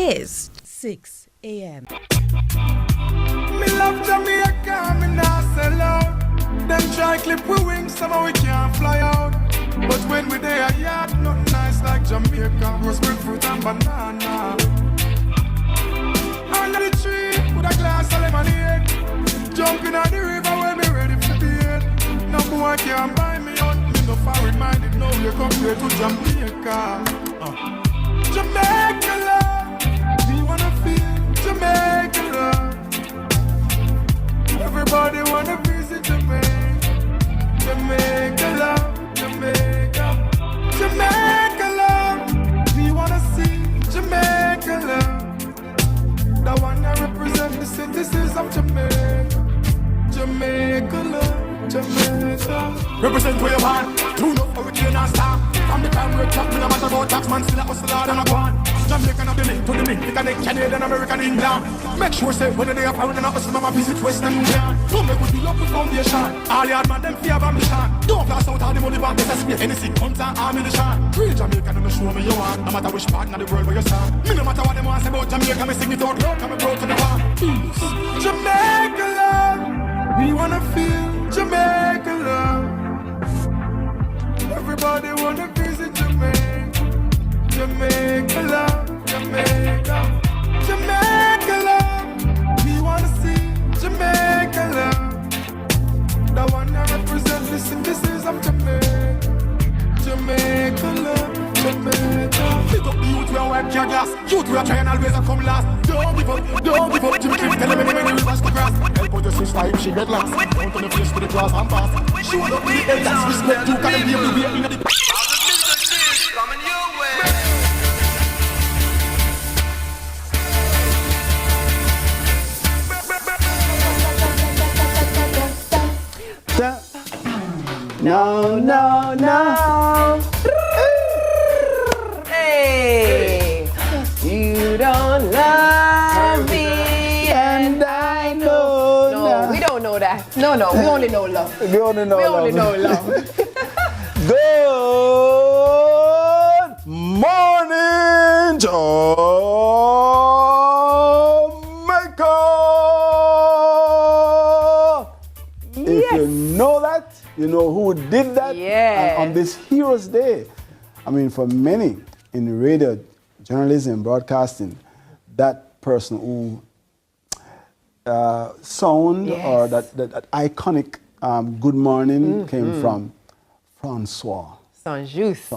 is 6 a.m. Me love Jamaica, me not sell out. Them try clip we wings, somehow we can't fly out. But when we there, yard, nothing nice like Jamaica. Rose fruit and banana. Under the tree, with a glass of lemonade. Jumping on the river when me ready for bed. No boy can buy me out. Me no foreign minded, no you compare to Jamaica. Jamaica love, we wanna feel Jamaica love. Everybody wanna visit Jamaica. Jamaica love, Jamaica. Jamaica love, we wanna see Jamaica love. The one that represent the citizens of Jamaica. Jamaica love, Jamaica. Represent where you want, tune up hurricane and star. From the time we're talking about tax man, still a hustle hard and a gone. Jamaican of the link to the link, they connect Canadian, American, England. Make sure say when they are found in a hustle, mama visit Western Union. Don't make with the local foundation. All the hard man, them fear of mission. Don't blast out all the money back, this is me. Any sick hunter, ammunition. Real Jamaican, don't show me you want. No matter which part of the world where you stand. Me no matter what them want say about Jamaica, me sing it out loud, come and broke to the one. Jamaica love, we wanna feel Jamaica love. Everybody wanna visit Jamaica. Jamaica love, Jamaica. Jamaica love, we wanna see Jamaica love. The one that represent the citizens of Jamaica. Jamaica love, Jamaica. Pick up the youth, we are wipe your glass. Youth, we are trying always to come last. Don't give up, Jimmy Cliff, tell them anyway when we wash the grass. Help out your sister if she get lost. Don't turn the face to the grass and pass. Show up with the elders, respect you, can be able to be in the... Coming your way. No, no, no. Hey, you don't love me, and I know. No, we don't know that. No, we only know love. We only know love. Good morning, Jamaica. If you know that, you know who did that. Yeah. And on this Heroes Day, I mean, for many in radio, journalism, broadcasting, that person who sound or that iconic good morning came from Francois. Saint-Just.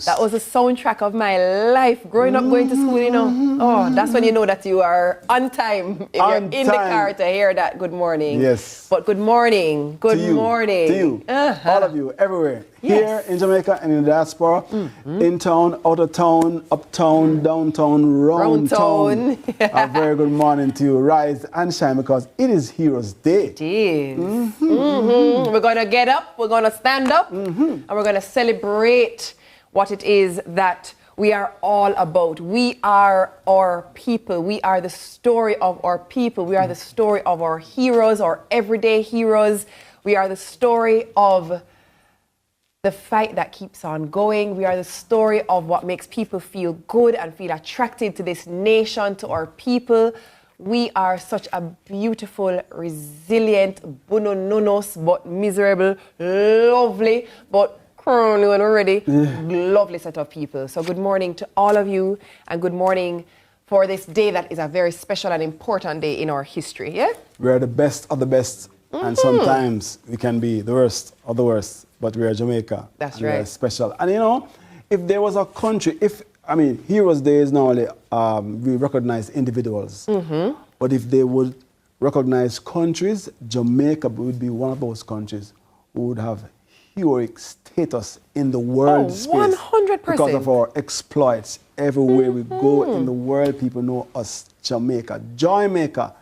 That was a soundtrack of my life growing up, going to school, you know. Oh, that's when you know that you are on time if you're in the car to hear that good morning. Yes. But good morning. Good morning. To you. All of you, everywhere. Yes. Here in Jamaica and in the diaspora, in town, out of town, uptown, downtown, round town. A very good morning to you. Rise and shine because it is Heroes Day. It is. We're going to get up, we're going to stand up, and we're going to celebrate what it is that we are all about. We are our people. We are the story of our people. We are the story of our heroes, our everyday heroes. We are the story of the fight that keeps on going. We are the story of what makes people feel good and feel attracted to this nation, to our people. We are such a beautiful, resilient, bunononos, but miserable, lovely, but currently when we're ready, lovely set of people. So good morning to all of you, and good morning for this day that is a very special and important day in our history, yeah? We are the best of the best, and sometimes we can be the worst of the worst, but we are Jamaica. That's and right. We are special. And you know, if there was a country, Heroes Day is normally, we recognize individuals, but if they would recognize countries, Jamaica would be one of those countries who would have heroic status in the world space. 100%. Because of our exploits. Everywhere we go in the world, people know us, Jamaica. Jamaica,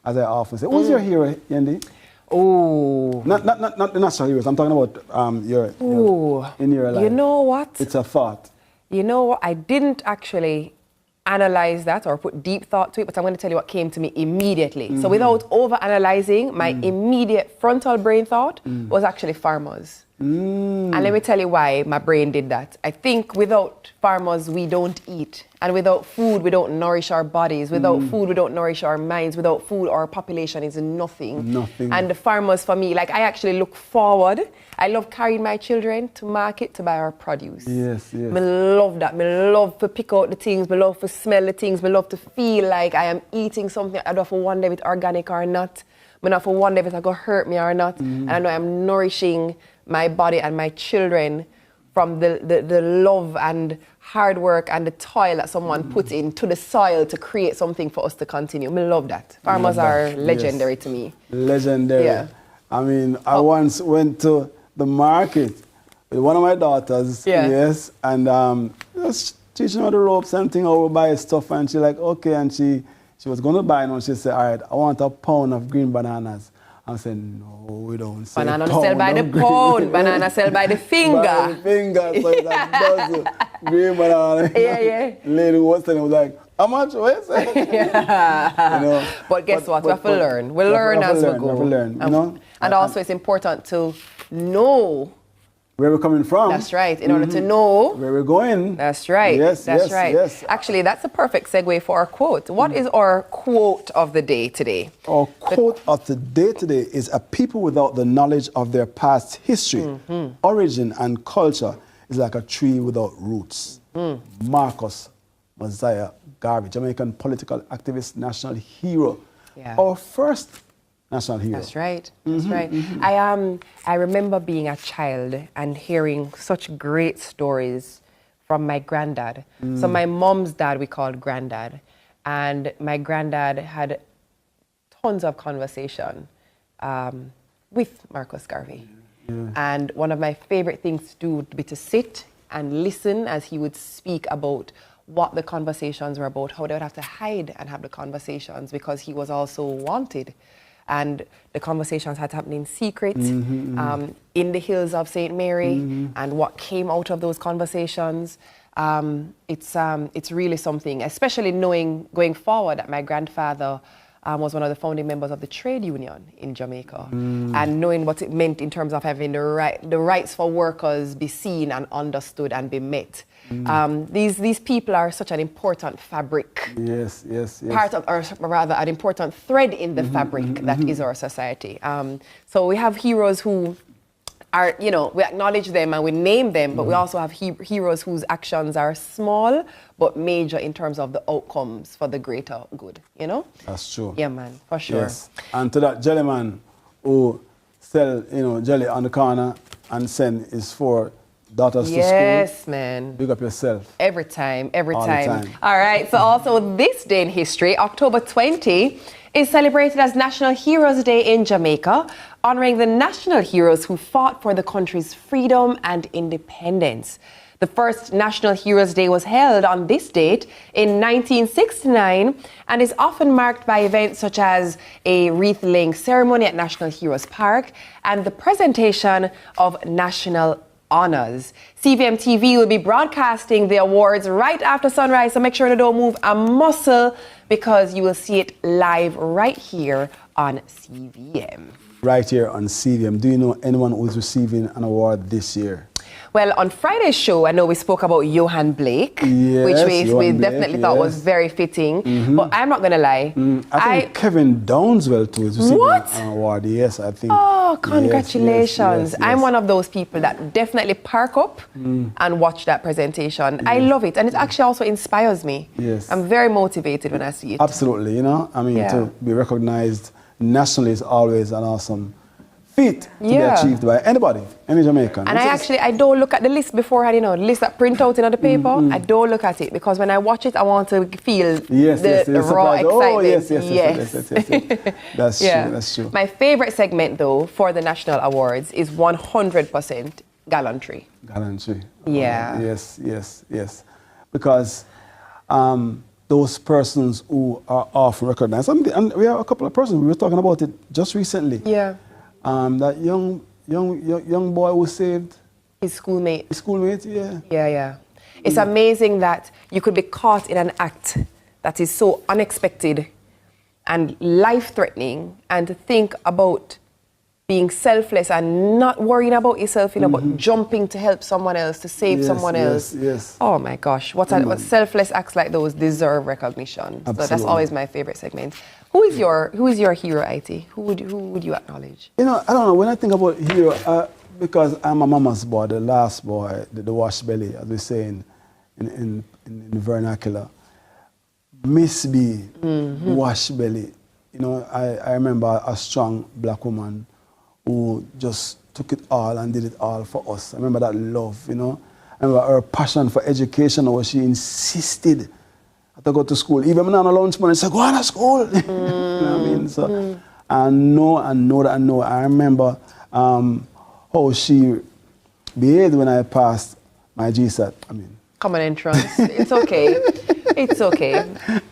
as I often say. Who's your hero, Yendi? Oh. Not the national heroes. I'm talking about your in your life. You know what? It's a thought. You know what? I didn't actually analyze that or put deep thought to it, but I'm going to tell you what came to me immediately. So without over-analyzing, my immediate frontal brain thought was actually farmers. And let me tell you why my brain did that. I think without farmers, we don't eat. And without food, we don't nourish our bodies. Without food, we don't nourish our minds. Without food, our population is nothing. Nothing. And the farmers, for me, like I actually look forward. I love carrying my children to market to buy our produce. Yes, yes. I love that. I love to pick out the things. I love to smell the things. I love to feel like I am eating something. I don't have to wonder if it's organic or not. I don't have to wonder if it's going to hurt me or not. And I know I'm nourishing my body and my children from the love and hard work and the toil that someone put into the soil to create something for us to continue. I love that. Farmers are legendary to me. Legendary. Yeah. I mean, I once went to the market with one of my daughters. Yeah. Yes. And just teaching her the ropes and thing, how we buy stuff. And she like, okay. And she was going to buy one. She said, all right, I want a pound of green bananas. I said, no, we don't sell Banana pound sell by the of green. pound. Banana sell by the finger. By the finger. So it's a dozen green banana. Yeah. Lady was telling me, was like, how much? What is it? Yeah. You know? But guess what? We have to learn. We learn as we go. We have to learn, you know? And also it's important to know. Where we're coming from. That's right. In order to know. Where we're going. That's right. Yes, That's yes, right. yes. Actually, that's a perfect segue for our quote. What is our quote of the day today? Our quote of the day today is, a people without the knowledge of their past history, origin, and culture is like a tree without roots. Marcus Mosiah Garvey, Jamaican political activist, national hero. Yeah. Our first national hero. That's right. That's right. I remember being a child and hearing such great stories from my granddad. So my mom's dad we called granddad, and my granddad had tons of conversation with Marcus Garvey. And one of my favorite things to do would be to sit and listen as he would speak about what the conversations were about, how they would have to hide and have the conversations because he was also wanted. And the conversations had to happen in secret, in the hills of St. Mary, and what came out of those conversations. It's really something, especially knowing going forward that my grandfather was one of the founding members of the trade union in Jamaica, and knowing what it meant in terms of having the rights for workers be seen and understood and be met. These people are such an important fabric. Yes. Part of, or rather, an important thread in the fabric that is our society. So we have heroes who are, we acknowledge them and we name them, but we also have heroes whose actions are small but major in terms of the outcomes for the greater good, That's true. Yeah, man, for sure. Yes. And to that jelly man who sell, jelly on the corner and send his 4 daughters to school. Yes, man. Big up yourself. Every time. All the time. All right, so also this day in history, October 20, is celebrated as National Heroes Day in Jamaica, honoring the national heroes who fought for the country's freedom and independence. The first National Heroes Day was held on this date in 1969 and is often marked by events such as a wreath-laying ceremony at National Heroes Park and the presentation of national honors. CVM TV will be broadcasting the awards right after sunrise, so make sure to don't move a muscle because you will see it live right here on CVM. Right here on CVM. Do you know anyone who's receiving an award this year? Well, on Friday's show, I know we spoke about Johan Blake, which we definitely thought was very fitting. But I'm not going to lie. I think Kevin Downswell too is receiving an award. Yes, I think. Oh, congratulations. Yes. I'm one of those people that definitely park up and watch that presentation. I love it. And it actually also inspires me. Yes. I'm very motivated when I see it. Absolutely, to be recognized nationally is always an awesome feat to be achieved by anybody, any Jamaican. And I don't look at the list beforehand, the list that print out in the paper. I don't look at it because when I watch it, I want to feel the raw excitement. Yes. That's true. My favorite segment, though, for the national awards is 100% gallantry. Gallantry. Yeah. Yes. Because those persons who are often recognized, and we have a couple of persons, we were talking about it just recently. Yeah. That young boy who saved his schoolmate. Yeah. It's amazing that you could be caught in an act that is so unexpected and life-threatening, and to think about being selfless and not worrying about yourself, you know, but jumping to help someone else, to save someone else. Yes. Oh my gosh, what selfless acts like those deserve recognition. So that's always my favorite segment. Who is your hero, IT? Who would you acknowledge? You know, I don't know. When I think about hero, because I'm a mama's boy, the last boy, the wash belly, as we say in vernacular. Miss B, wash belly. You know, I remember a strong black woman who just took it all and did it all for us. I remember that love, you know. I remember her passion for education, how she insisted to go to school. Even when I'm on lunch money, she said, go on to school. You know what I mean? So I know. I remember how she behaved when I passed my GSAT. Common entrance. It's okay. It's okay.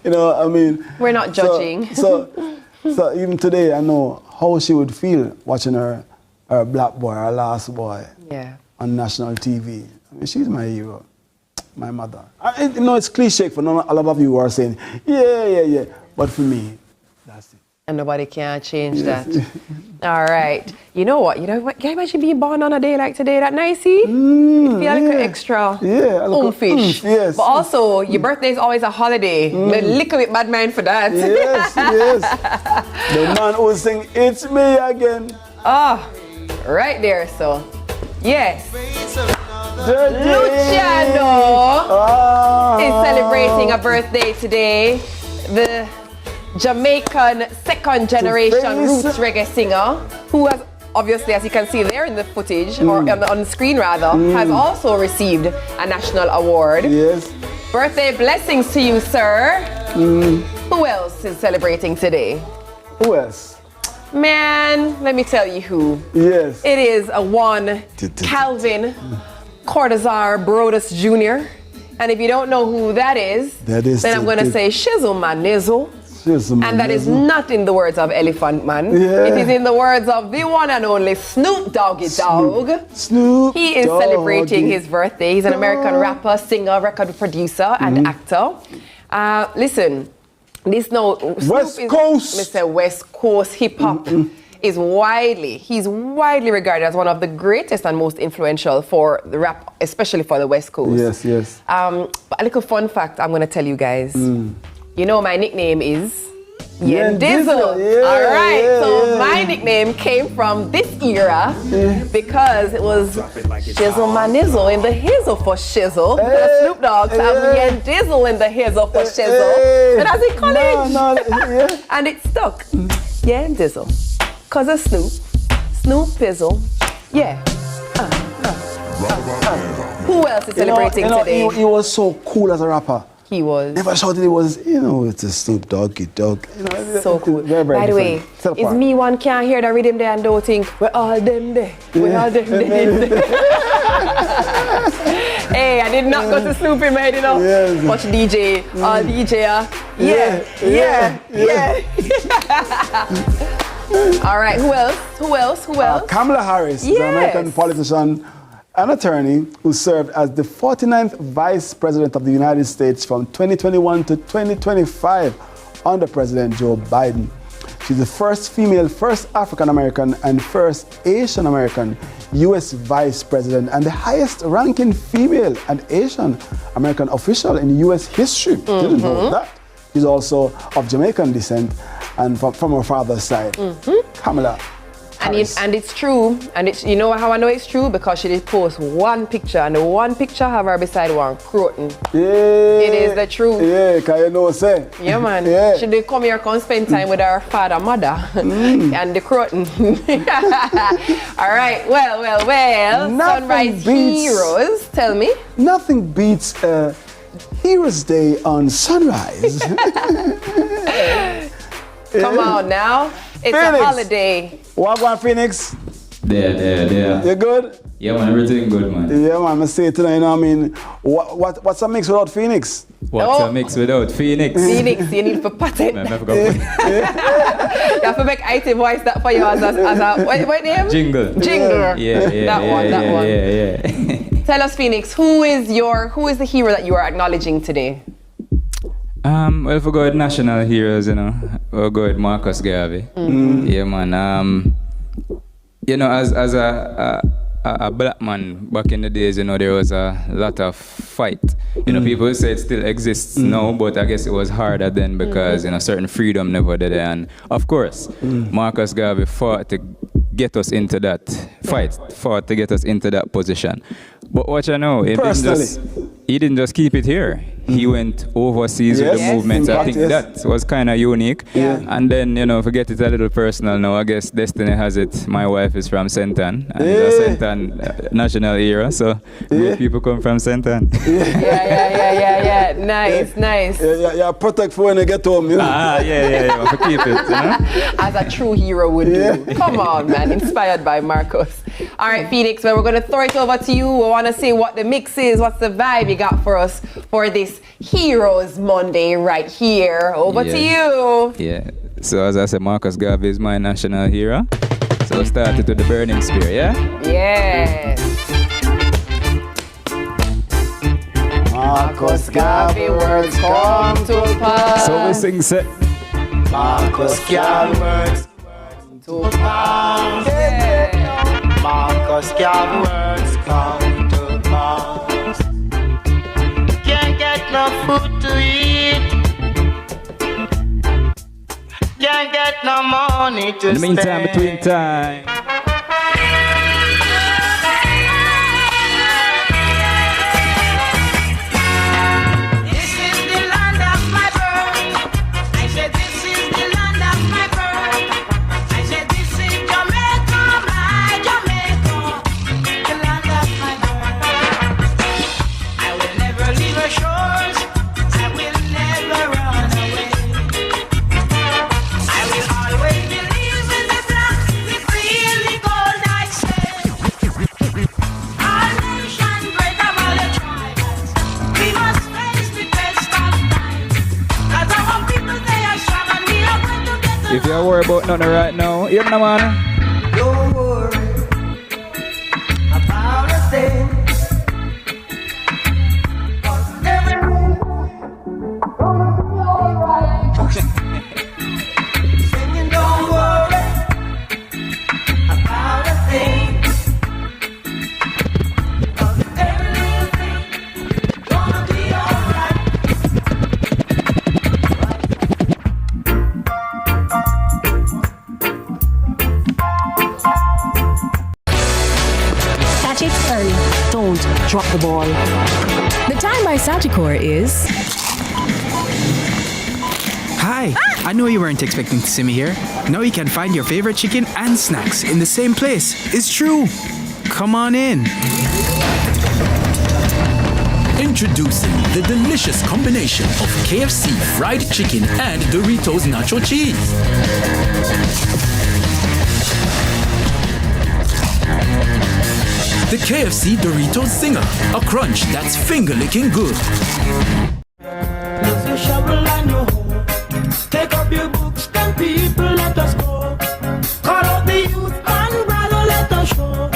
You know, I mean. We're not judging. So even today, I know how she would feel watching her black boy, her last boy, on national TV. I mean, she's my hero, my mother. You know, it's cliche for a lot of you who are saying, yeah. But for me, that's it. And nobody can change that. All right. You know what? Can you imagine being born on a day like today, that nicey? You feel like an extra fish. Yes. But also, your birthday is always a holiday. A little bit bad mind for that. Yes. The man who sing, it's me again. Right there, so. Yes. Luciano is celebrating a birthday today. The Jamaican second generation roots reggae singer, who has obviously, as you can see there in the footage, or on the screen rather, has also received a national award. Yes. Birthday blessings to you, sir. Who else is celebrating today? Who else? Man, let me tell you who. Yes. It is a one Calvin Cortazar Brodus Jr. And if you don't know who that is then I'm going to say Shizzle Man Nizzle. And that is not in the words of Elephant Man. Yeah. It is in the words of the one and only Snoop Doggy Dogg. Snoop He is celebrating his birthday. He's an American rapper, singer, record producer, and actor. Listen, this now West Coast. Mr. West Coast hip hop is he's widely regarded as one of the greatest and most influential for the rap, especially for the West Coast. Yes. But a little fun fact I'm going to tell you guys. You know, my nickname is Yen Dizzle. All right, so my nickname came from this era because it was Shizzle My Nizzle in the hizzle for shizzle. Snoop Dogg have Yen Dizzle in the hizzle for shizzle. And I was in college. And it stuck. Yen Dizzle. Cause of Snoop Pizzle. Yeah. Who else is celebrating today? He was so cool as a rapper. He was. Never shouted, it was, it's a Snoop Doggy Dog. So cool. Very, very By the way, it's me one can't hear the rhythm there and don't think, we're all them there. We're all them there. Hey, I did not go to Snoop in my head, you know. Yes. Watch DJ, all DJ, All right, who else? Kamala Harris, the American politician and attorney who served as the 49th Vice President of the United States from 2021 to 2025 under President Joe Biden. She's the first female, first African American, and first Asian American U.S. Vice President and the highest ranking female and Asian American official in U.S. history. Didn't know that. She's also of Jamaican descent and from her father's side. Kamala Harris. And it's true, and it's, you know how I know it's true? Because she did post one picture, and the one picture have her beside one croton. Yeah. It is the truth. Yeah, can you know say? Yeah, man. Yeah. She did come here, come spend time with her father, mother, and the croton. All right, well. Sunrise Heroes, tell me. Nothing beats Heroes Day on Sunrise. Come on now. It's Phoenix. a holiday. What about Phoenix? There. You good? Yeah, man, everything good, man. Yeah, man, I say it tonight, you know what I mean? What's a mix without Phoenix? What's a mix without Phoenix? Phoenix, you need for patent. Man, I forgot what- You have to make IT voice that for you as a what name? Jingle. Yeah. That one. Yeah. Tell us, Phoenix, who is the hero that you are acknowledging today? Well, if we go with national heroes, we'll go with Marcus Garvey. Yeah, man. You know, as a black man back in the days, you know, there was a lot of fight. You know, people say it still exists now, but I guess it was harder then because, you know, certain freedom never did. And of course, Marcus Garvey fought to get us into that fought to get us into that position. But what you know, he didn't just keep it here. He went overseas with the movement. I think that was kind of unique. Yeah. And then, you know, forget it a little personal now. I guess destiny has it. My wife is from Sentan, and the Sentan national era. So people come from Sentan. Yeah. Nice. Yeah, protect for when you get home, you know. Yeah. Keep it, you know. As a true hero would do. Come on, man. Inspired by Marcus. All right, Phoenix, well, we're going to throw it over to you. We want to see what the mix is. What's the vibe you got for us for this Heroes Monday right here? Over to you. Yeah. So as I said, Marcus Garvey is my national hero. So started with the burning spear, yeah? Yes. Marcus Garvey words come to pass. So we sing set. Marcus Garvey words To pass. Marcus Garvey words come to pass. Can't get no food to eat. Can't get no money to In the meantime, spend. between time. This is the land of my birth. I said this is the land of my birth. I said this is Jamaica, my Jamaica, the land of my birth. I will never leave the shores. I will never run away. I will always believe in the black, the green, the gold. I say, all nations great of all the tribes. We must face the test of time. 'Cause our people, they are strong and we are going to get If you're worried about nothing right now, you know, man. Don't worry about a thing. 'Cause everything's gonna be alright. Singing, don't worry about a thing. 'Cause everything's gonna be alright. Catch it early. Don't drop the ball. The time by Sagicor is Hi! I know you weren't expecting to see me here. Now you can find your favorite chicken and snacks in the same place. It's true. Come on in. Introducing the delicious combination of KFC fried chicken and Doritos nacho cheese. The KFC Doritos Zinger, a crunch that's finger-licking good. Use your shovel and your hoe. Take up your books, and people, let us go. Call out the youth and brother, let us show.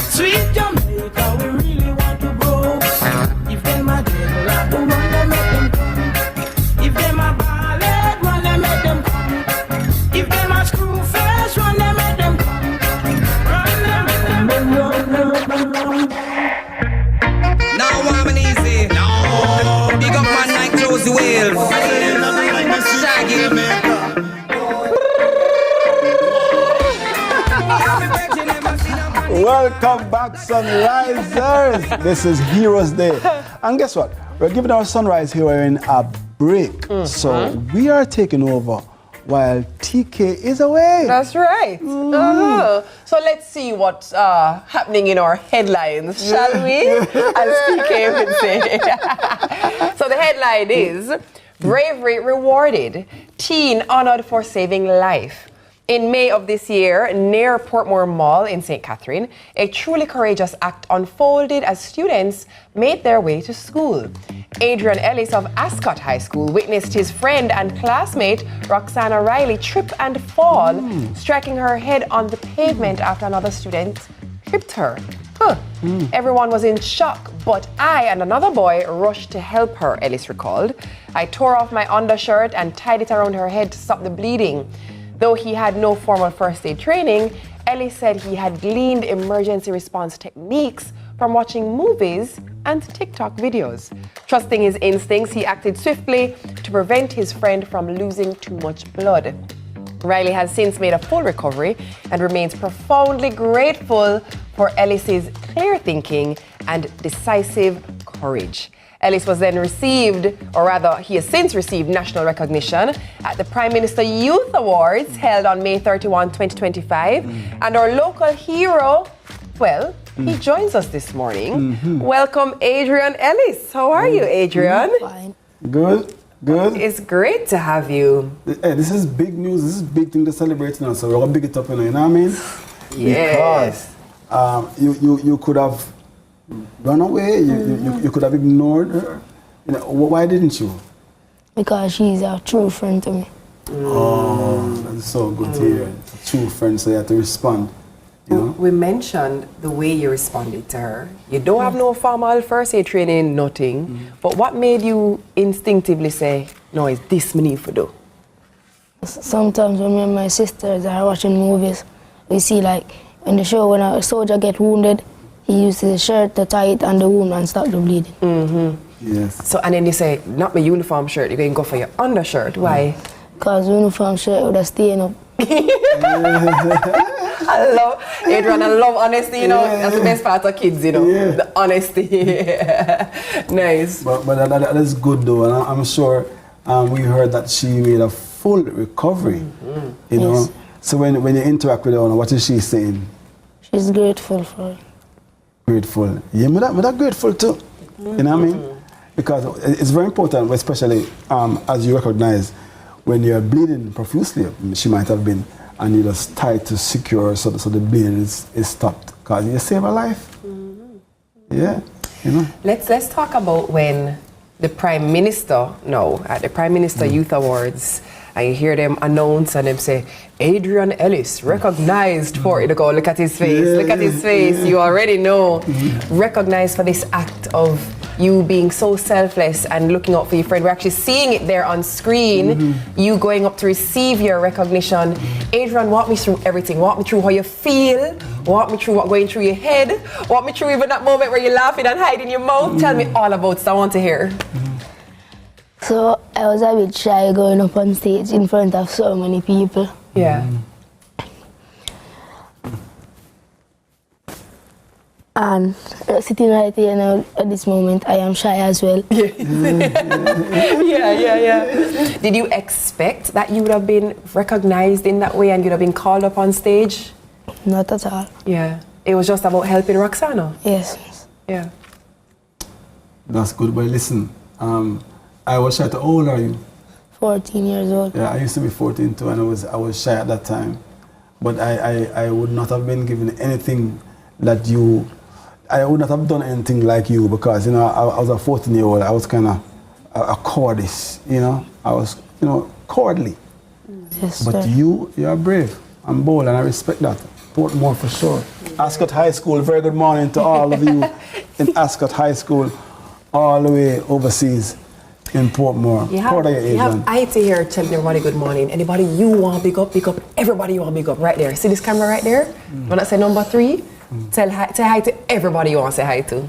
Sweet Jamaica, we really want to grow. If them a dead rat, run them, make them come. If them a ballad, run them, make them come. If them a screw face, run them, make them come. Run them, make them run. Now I'm easy. No. Big up man like Josie Wales. Shaggy. Welcome back, Sunrisers. This is Heroes Day. And guess what? We're giving our Sunrise Hero in a break. So we are taking over while TK is away. That's right. So let's see what's happening in our headlines, shall we? As TK would say. So the headline is, Bravery Rewarded. Teen honored for saving life. In May of this year, near Portmore Mall in St. Catherine, a truly courageous act unfolded as students made their way to school. Adrian Ellis of Ascot High School witnessed his friend and classmate Roxana Riley trip and fall, striking her head on the pavement after another student tripped her. Everyone was in shock, but I and another boy rushed to help her, Ellis recalled. I tore off my undershirt and tied it around her head to stop the bleeding. Though he had no formal first aid training, Ellis said he had gleaned emergency response techniques from watching movies and TikTok videos. Trusting his instincts, he acted swiftly to prevent his friend from losing too much blood. Riley has since made a full recovery and remains profoundly grateful for Ellis's clear thinking and decisive courage. Ellis was then received, or rather, he has since received national recognition at the Prime Minister Youth Awards held on May 31, 2025. And our local hero, well, he joins us this morning. Welcome, Adrian Ellis. How are you, Adrian? Fine. Good. It's great to have you. Hey, this is big news. This is a big thing to celebrate now. So we're gonna big it up, you know what I mean? Yes. Because you could have run away. You could have ignored her. You know, why didn't you? Because she's a true friend to me. Oh, that's so good to hear. A true friend, so you have to respond. You know? We mentioned the way you responded to her. You don't have no formal first aid training, nothing. But what made you instinctively say, no, it's this me need to do? Sometimes when me and my sisters are watching movies, we see like in the show when a soldier get wounded, he uses his shirt to tie it on the wound and stop the bleeding. Yes. So, and then you say, not my uniform shirt, you're going to go for your undershirt. Why? Because uniform shirt would have staying up. I love, Adrian, I love honesty, you know. That's the best part of kids, you know. Yeah. The honesty. Nice. But that is good though, and I'm sure we heard that she made a full recovery. You know. Yes. So when you interact with her, what is she saying? She's grateful for it. Grateful. Yeah, but that grateful too. You know what I mean? Because it's very important, especially as you recognize when you're bleeding profusely, she might have been, and you just tie to secure so the bleeding is stopped. Because you save a life. Yeah, you know. Let's talk about when the Prime Minister, at the Prime Minister Youth Awards, and you hear them announce and them say, Adrian Ellis, recognized for it. Go, look at his face, look at his face. You already know. Recognized for this act of you being so selfless and looking out for your friend. We're actually seeing it there on screen. You going up to receive your recognition. Adrian, walk me through everything. Walk me through how you feel. Walk me through what's going through your head. Walk me through even that moment where you're laughing and hiding your mouth. Tell me all about it. I want to hear. So I was a bit shy going up on stage in front of so many people. Yeah. And sitting right here now at this moment, I am shy as well. Yeah. Did you expect that you would have been recognized in that way and you'd have been called up on stage? Not at all. Yeah. It was just about helping Roxana? Yes. Yeah. That's good, but listen, I was shy. How old are you? 14 years old. Yeah, I used to be 14 too, and I was shy at that time. But I would not have been given anything that you, I would not have done anything like you, because, you know, I was a 14-year-old, I was kind of a cowardice, you know. I was, you know, cowardly. Yes, But sir. you're brave and bold, and I respect that. Portmore for sure. Ascot High School, very good morning to all of you in Ascot High School, all the way overseas in Portmore. Proud of you, You have Adrian. IT here telling everybody good morning. Anybody you want to pick up, everybody you want to pick up right there. See this camera right there? When I say number 3, say hi to everybody you want to say hi to.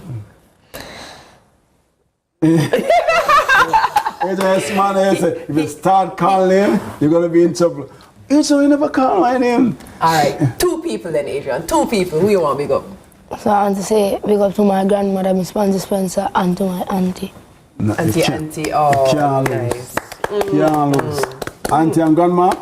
Adrian smart answer. If you start calling him, you're going to be in trouble. Adrian, you never call my name. All right, 2 people then, Adrian. 2 people. Who you want to pick up? So I want to say big up to my grandmother, Miss Pansy Spencer, and to my auntie. No, you Auntie. Oh, can't nice. lose. Can't lose. Auntie and grandma,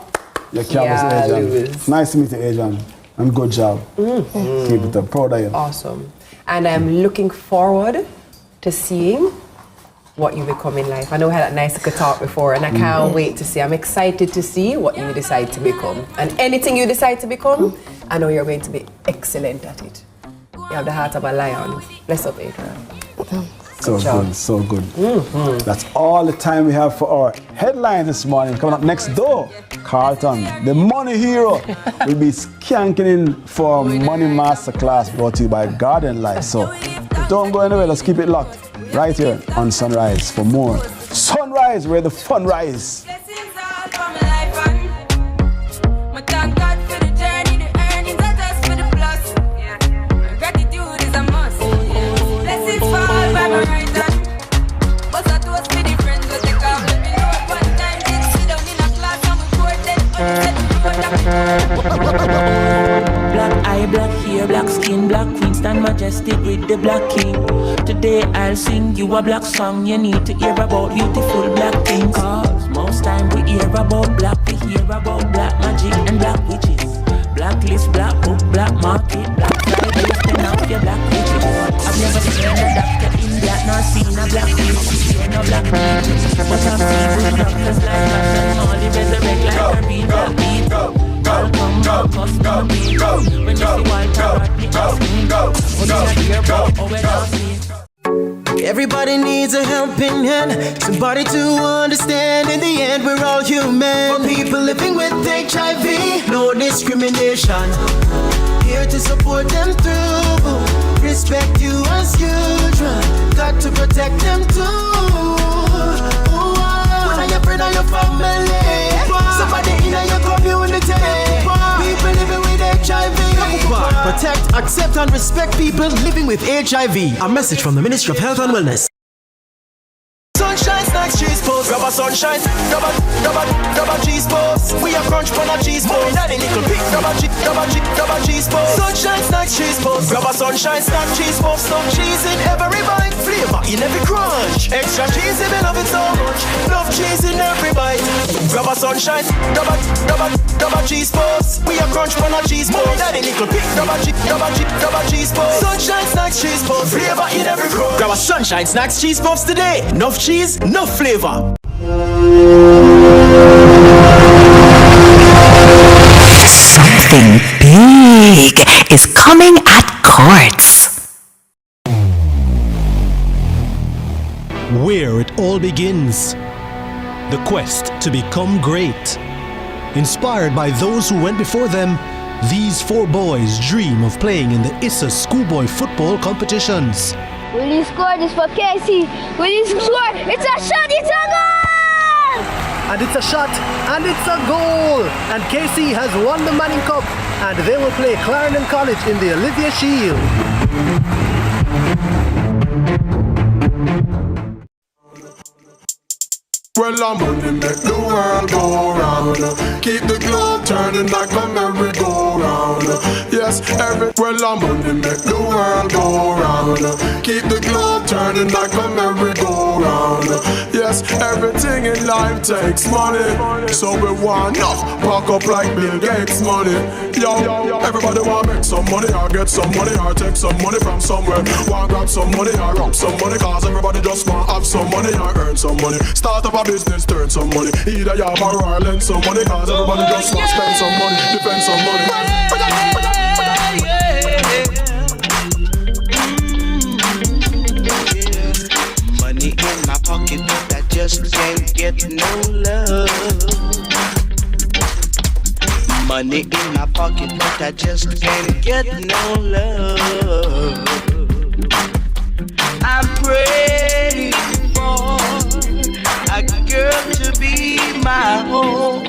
you can't lose, Adrian. lose. Nice to meet you, Adrian. And good job. Keep it up. Proud of you. Awesome. And I'm looking forward to seeing what you become in life. I know we had that nice little talk before, and I can't wait to see. I'm excited to see what you decide to become. And anything you decide to become, I know you're going to be excellent at it. You have the heart of a lion. Bless up, Adrian. So job. good, so good. That's all the time we have for our headline this morning. Coming up next door, Carlton, the money hero, will be skanking in for Money Masterclass brought to you by Garden Life. So don't go anywhere, let's keep it locked right here on Sunrise for more. Sunrise, where the fun rise. Blessings all from life, and my thank God for the journey, the earnings are just majestic with the black king. Today I'll sing you a black song. You need to hear about beautiful black things. Cause most time we hear about black, we hear about black magic and black witches. Blacklist, black book, black market, black Friday, spend off your black witches. I've never seen a doctor in black, nor seen a black witch, no black witches. But I've seen good doctors like that, and all the resurrect like a real black people. Welcome, custom beat. When you see white Rodney, ask me. When you hear about how we're dancing. Everybody needs a helping hand, somebody to understand. In the end, we're all human. For people living with HIV, no discrimination. Here to support them through. Respect you as usual. Got to protect them too. When you're friend of your family, somebody in your community. People living with HIV. Protect, accept, and respect people living with HIV. A message from the Ministry of Health and Wellness. Sunshine snacks, cheese post. Grab a sunshine, grab a cheese post. We are crunch on a cheese post. Daddy nickel pick, grab a cheese post. Sunshine snacks, cheese post. Grab a sunshine snack, cheese post. Some cheese in every bite, flavor in every crunch. Extra cheese, we love it so much. Love cheese in every bite. Grab a sunshine, grab a cheese post. We are crunch on a cheese post. Daddy nickel pick, grab a cheese post. Sunshine snacks, cheese post. Flavor in every crunch. Grab a sunshine snacks, cheese puffs today. Enough cheese, no flavor. Something big is coming at Courts. Where it all begins. The quest to become great. Inspired by those who went before them, these four boys dream of playing in the ISSA schoolboy football competitions. Will you score this for Casey? Will you score? It's a shot, it's a goal! And it's a shot, and it's a goal! And Casey has won the Manning Cup, and they will play Clarendon College in the Olivia Shield. Well, I'm gonna make the world go round. Keep the globe turning like a merry-go-round. Yes, well, I'm gonna make the world go round. Keep the globe turning like a merry-go-round. Yes, everything in life takes money. So we want enough, pack up like Bill Gates money. Yo, everybody want make some money or get some money or take some money from somewhere. Want grab some money or rob some money, cause everybody just want have some money or earn some money. Start up a business, turn some money. Either you have or lend some money, cause everybody just want spend some money, defend some money. Money in my pocket, but I just can't get no love. Money in my pocket, but I just can't get no love. I'm praying for a girl to be my home.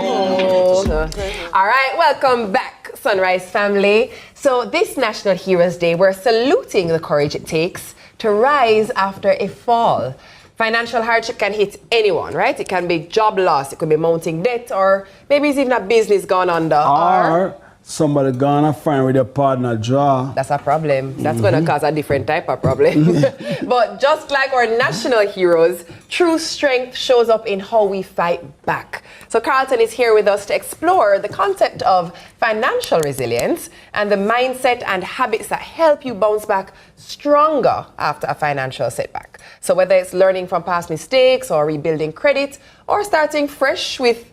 All right, welcome back, Sunrise family. So this National Heroes Day, we're saluting the courage it takes to rise after a fall. Financial hardship can hit anyone, right? It can be job loss, it could be mounting debt, or maybe it's even a business gone under. Or somebody gonna find with their partner draw. That's a problem. That's going to cause a different type of problem. But just like our national heroes, true strength shows up in how we fight back. So Carlton is here with us to explore the concept of financial resilience and the mindset and habits that help you bounce back stronger after a financial setback. So whether it's learning from past mistakes or rebuilding credit or starting fresh with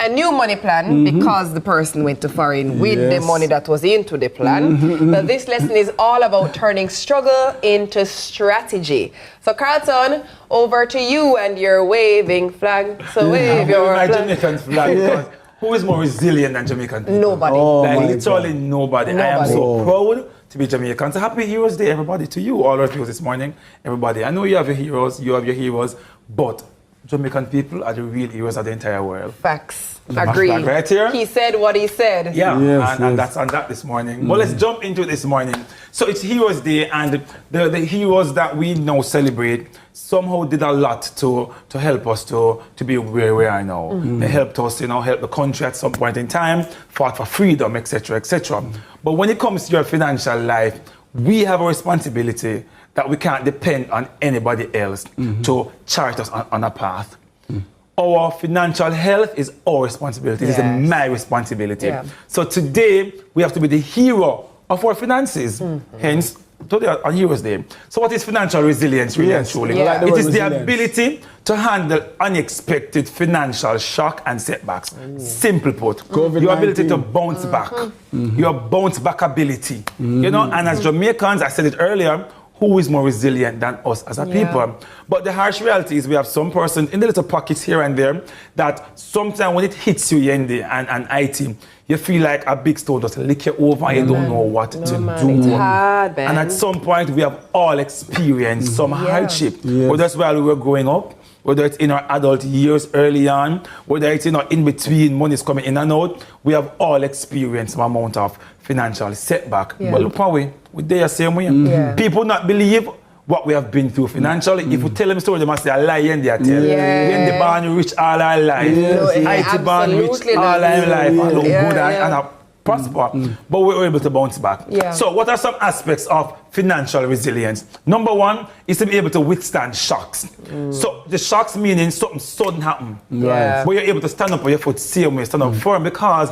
a new money plan because the person went to foreign with the money that was into the plan. But this lesson is all about turning struggle into strategy. So Carlton, over to you and your waving flag. So wave your flag. Jamaican flag. Because who is more resilient than Jamaican people? Nobody. Like literally nobody. I am so proud to be Jamaican. So happy Heroes Day, everybody, to you, all our viewers this morning. Everybody, I know you have your heroes, but Jamaican people are the real heroes of the entire world. Facts. Agree. Right here. He said what he said. Yeah, and that's on that this morning. Well, let's jump into it this morning. So it's Heroes Day, and the heroes that we now celebrate somehow did a lot to help us to be where we are now. They helped us, help the country at some point in time, fought for freedom, etc., etc. But when it comes to your financial life, we have a responsibility that we can't depend on anybody else to chart us on a path. Our financial health is our responsibility. It is my responsibility. Yeah. So today, we have to be the hero of our finances. Hence, today on Heroes Day. So what is financial resilience, really and truly? Yeah. It is the ability to handle unexpected financial shock and setbacks. Simple put, your ability to bounce back, your bounce back ability. You know, and as Jamaicans, I said it earlier, who is more resilient than us as a people? But the harsh reality is we have some person in the little pockets here and there that sometimes when it hits you, Yendi and IT, you feel like a big stone just lick you over and you don't know what to do. It's hard, man. And at some point, we have all experienced some hardship. Whether it's while we were growing up, whether it's in our adult years early on, whether it's in between, money's coming in and out, we have all experienced some amount of financial setback. But look how we're there the same way. People not believe what we have been through financially. If we tell them a story, they must say a lie and they tell. When the born rich all our life. IT born rich all our life and look good and prosper. But we're able to bounce back. So what are some aspects of financial resilience? Number one is to be able to withstand shocks. So the shocks meaning something sudden happen. But you're able to stand up on your foot, same way, stand up firm, because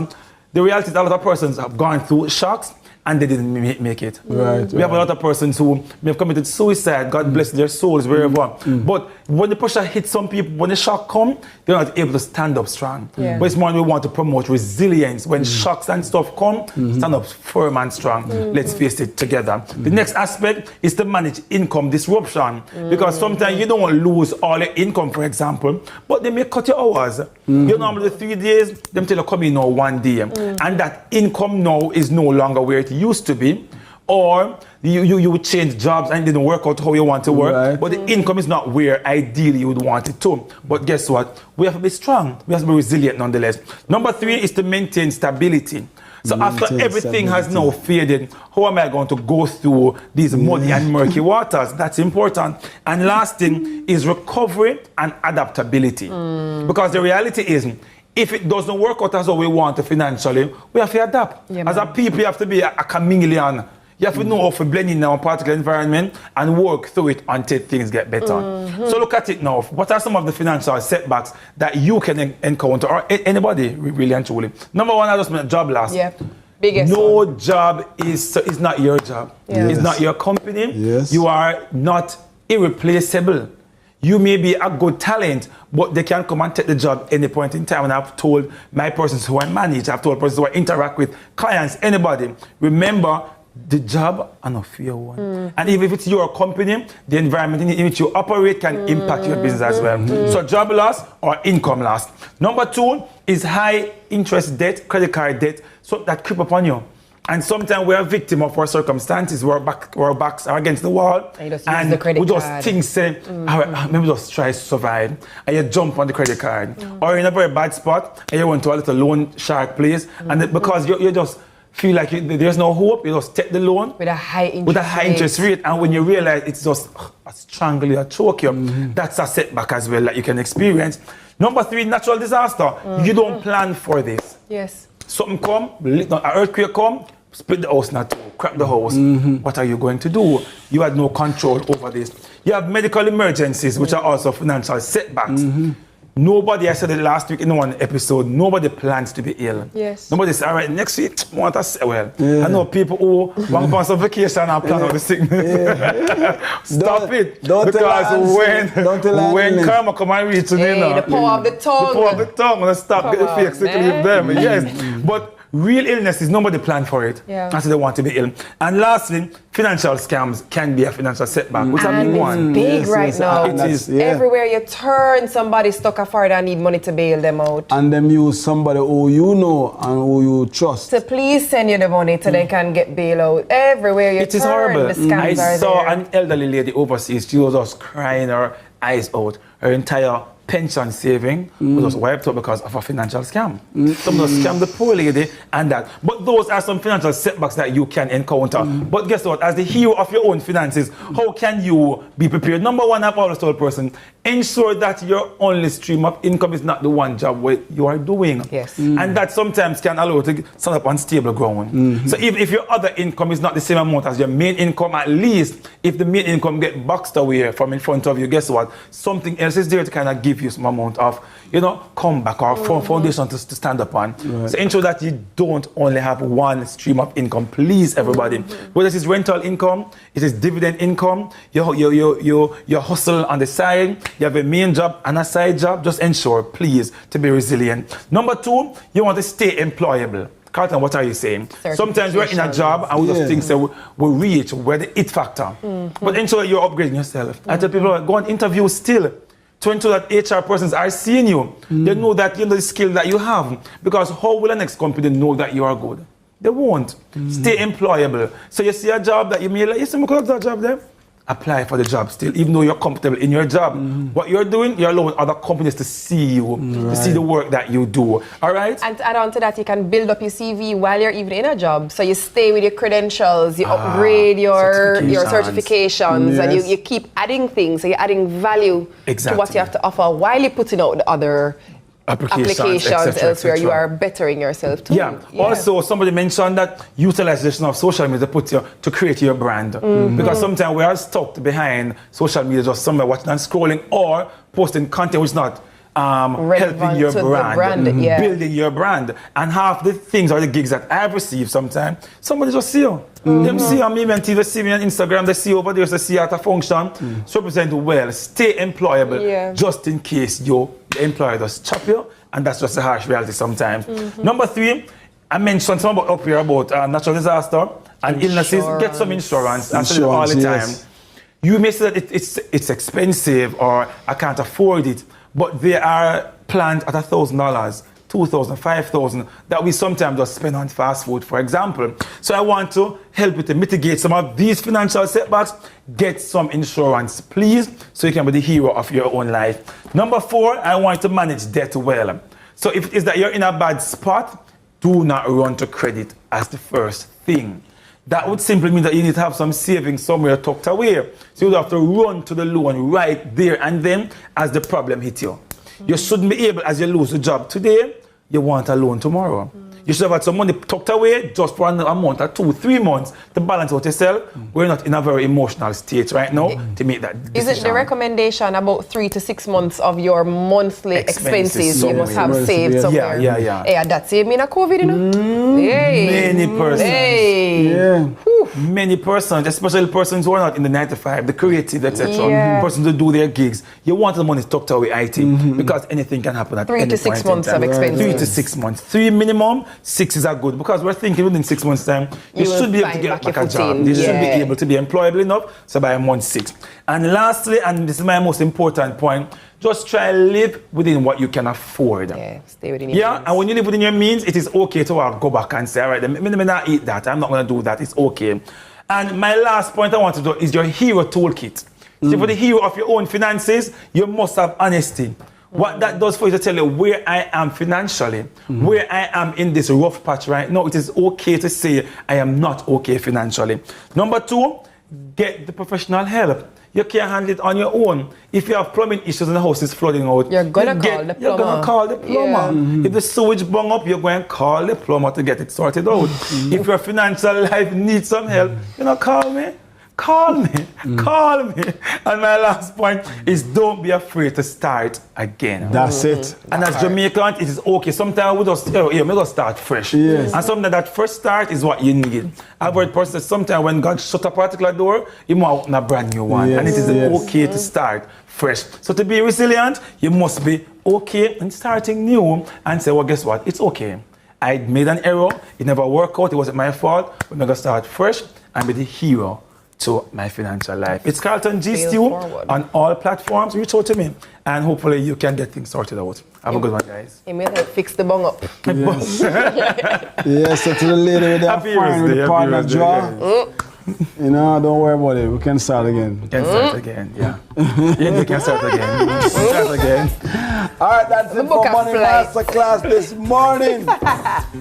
the reality is a lot of persons have gone through shocks and they didn't make it. We have a lot of persons who may have committed suicide, God bless their souls, wherever. But when the pressure hits some people, when the shock comes, they're not able to stand up strong. But it's more we want to promote resilience. When shocks and stuff come, stand up firm and strong. Let's face it together. The next aspect is to manage income disruption. Because sometimes you don't want to lose all your income, for example, but they may cut your hours. You normally 3 days, them tell you come in now 1 day. And that income now is no longer where it used to be, or you would change jobs and it didn't work out how you want to work, but the income is not where ideally you would want it to. But guess what? We have to be strong. We have to be resilient nonetheless. Number 3 is to maintain stability. So after everything has now faded, how am I going to go through these muddy and murky waters? That's important. And last thing is recovery and adaptability. Because the reality is, if it doesn't work out as how we want it financially, we have to adapt. As a people, you have to be a chameleon. You have to know how to blend in our particular environment and work through it until things get better. So look at it now. What are some of the financial setbacks that you can encounter, or anybody really and truly? Number one, I just meant job loss. Biggest no job is not your job. It's not your company. You are not irreplaceable. You may be a good talent, but they can come and take the job any point in time. And I've told my persons who I manage, I've told persons who I interact with, clients, anybody, remember, the job are not fair one. And if it's your company, the environment in which you operate can impact your business as well. So job loss or income loss. Number 2 is high interest debt, credit card debt, so that creep upon you. And sometimes we're a victim of our circumstances. Our backs are against the wall. And we just think, say, maybe just try to survive. And you jump on the credit card. Or you're in a very bad spot and you went to a little loan shark place. And because you just feel like there's no hope, you just take the loan. With a high interest rate. And when you realize it's just a strangle you, a choke you, that's a setback as well that you can experience. Number 3, natural disaster. You don't plan for this. Something come, an earthquake come, split the house not crack the house. What are you going to do? You had no control over this. You have medical emergencies, which are also financial setbacks. Nobody, I said it last week in one episode, nobody plans to be ill. Nobody says, all right, next week, I want to say, well, I know people who want to go on some vacation and plan out the sickness. Stop it. Because when karma come and reach you, the power of the tongue. The power of the tongue. Let's stop getting fake sick leave them. But real illness is nobody planned for it. Until they want to be ill. And lastly, financial scams can be a financial setback, which is a big one. Big right now. It is. Everywhere you turn, somebody stuck a fire and need money to bail them out. And them use somebody who you know and who you trust. So please send you the money so they can get bail out. Everywhere you turn, it is horrible. The scams are there. I saw an elderly lady overseas. She was just crying her eyes out. Her entire pension saving was just wiped out because of a financial scam. Someone scammed the poor lady and that. But those are some financial setbacks that you can encounter. But guess what? As the hero of your own finances, how can you be prepared? Number one, I've always told a person, ensure that your only stream of income is not the one job where you are doing. Yes. And that sometimes can allow you to stand up on stable ground. So if your other income is not the same amount as your main income, at least if the main income get boxed away from in front of you, guess what? Something else is there to kind of give you some amount of, comeback or foundation to stand up on. Right. So ensure that you don't only have one stream of income, please, everybody. Whether it is rental income, it is dividend income, your hustle on the side, you have a main job and a side job, just ensure, please, to be resilient. Number 2, you want to stay employable. Carlton, what are you saying? Sometimes we're in a job and we just think we're the it factor. But ensure you're upgrading yourself. I tell people, go on interview still to ensure that HR persons are seeing you. They know that you know the skill that you have. Because how will the next company know that you are good? They won't. Stay employable. So you see a job that you may like, you look that job there. Apply for the job still, even though you're comfortable in your job. What you're doing, you're allowing other companies to see you, to see the work that you do. All right? And to add on to that, you can build up your CV while you're even in a job. So you stay with your credentials, you upgrade your certifications, and you keep adding things. So you're adding value to what you have to offer while you're putting out the other applications elsewhere. You are bettering yourself too. Yeah. Also, somebody mentioned that utilization of social media to create your brand. Because sometimes we are stuck behind social media, just somewhere watching and scrolling or posting content which is not helping your brand, building your brand. And half the things or the gigs that I've received sometimes, somebody just see you. Them see on CVM TV, see me on Instagram, they see over there, they see at a function. So represent well, stay employable, just in case the employer does chop you, and that's just a harsh reality sometimes. Number 3, I mentioned something up here about natural disaster and illnesses. Get some insurance. I say it all the time. You may say that it's expensive or I can't afford it, but they are planned at $1,000. $2,000, $5,000 that we sometimes just spend on fast food, for example. So I want to help you to mitigate some of these financial setbacks. Get some insurance, please, so you can be the hero of your own life. Number 4, I want you to manage debt well. So if it is that you're in a bad spot, do not run to credit as the first thing. That would simply mean that you need to have some savings somewhere tucked away. So you would have to run to the loan right there and then as the problem hits you. You shouldn't be able, as you lose the job today, you want a loan tomorrow. You should have had some money tucked away just for a month or 2-3 months to balance out yourself. We're not in a very emotional state right now to make that decision. Is it the recommendation about 3 to 6 months of your monthly expenses you must have saved somewhere? Yeah, that saved me in a COVID, you know? Many persons. Many persons, especially persons who are not in the 9 to 5, the creative, etc. Persons who do their gigs. You want the money tucked away, IT, because anything can happen at 3 to 6 months of expenses. 3 to 6 months. 3 minimum. 6 is good because we're thinking within 6 months' time you should be able to get back a job. You should be able to be employable enough. So by month 6. And lastly, and this is my most important point, just try to live within what you can afford. Stay within your means. And when you live within your means, it is okay to go back and say, all right, let me not eat that. I'm not going to do that. It's okay. And my last point I want to do is your hero toolkit. So for the hero of your own finances, you must have honesty. What that does for you to tell you where I am financially, where I am in this rough patch right now. It is okay to say I am not okay financially. Number 2, get the professional help. You can't handle it on your own. If you have plumbing issues and the house is flooding out, you're gonna call the plumber. If the sewage bung up, you're going to call the plumber to get it sorted out. If your financial life needs some help, call me. Call me. And my last point is don't be afraid to start again. That's it. And as Jamaican, it is okay. Sometimes we just, we just start fresh. And sometimes that first start is what you need. I've heard persons say sometimes when God shut a particular door, you must open a brand new one. And it is okay to start fresh. So to be resilient, you must be okay in starting new and say, well, guess what? It's okay. I made an error. It never worked out. It wasn't my fault. We're going to start fresh and be the hero to my financial life. It's Carlton G. Stew on all platforms. Reach out to me and hopefully you can get things sorted out. Have a good one, guys. You may help fix the bung up. Yes, so to the lady with that fine with the partner jaw. Don't worry about it. We can start again. We can start again, we can start again. All right, that's it for Money Masterclass this morning.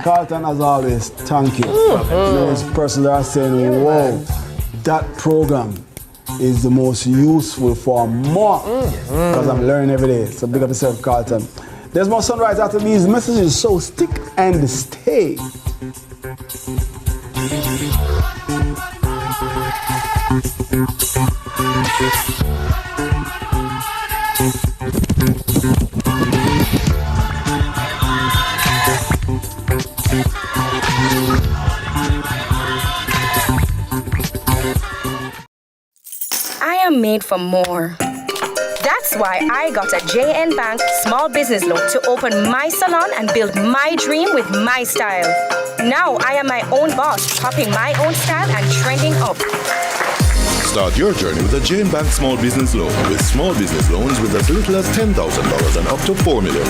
Carlton, as always, thank you. Those persons that are saying, whoa, that program is the most useful for more because I'm learning every day. So big up yourself, Carlton. There's more sunrise after these messages, so stick and stay. I am made for more. That's why I got a JN Bank small business loan to open my salon and build my dream with my style. Now I am my own boss, popping my own style and trending up. Start your journey with a Jane Bank Small Business Loan with small business loans with as little as $10,000 and up to $4 million.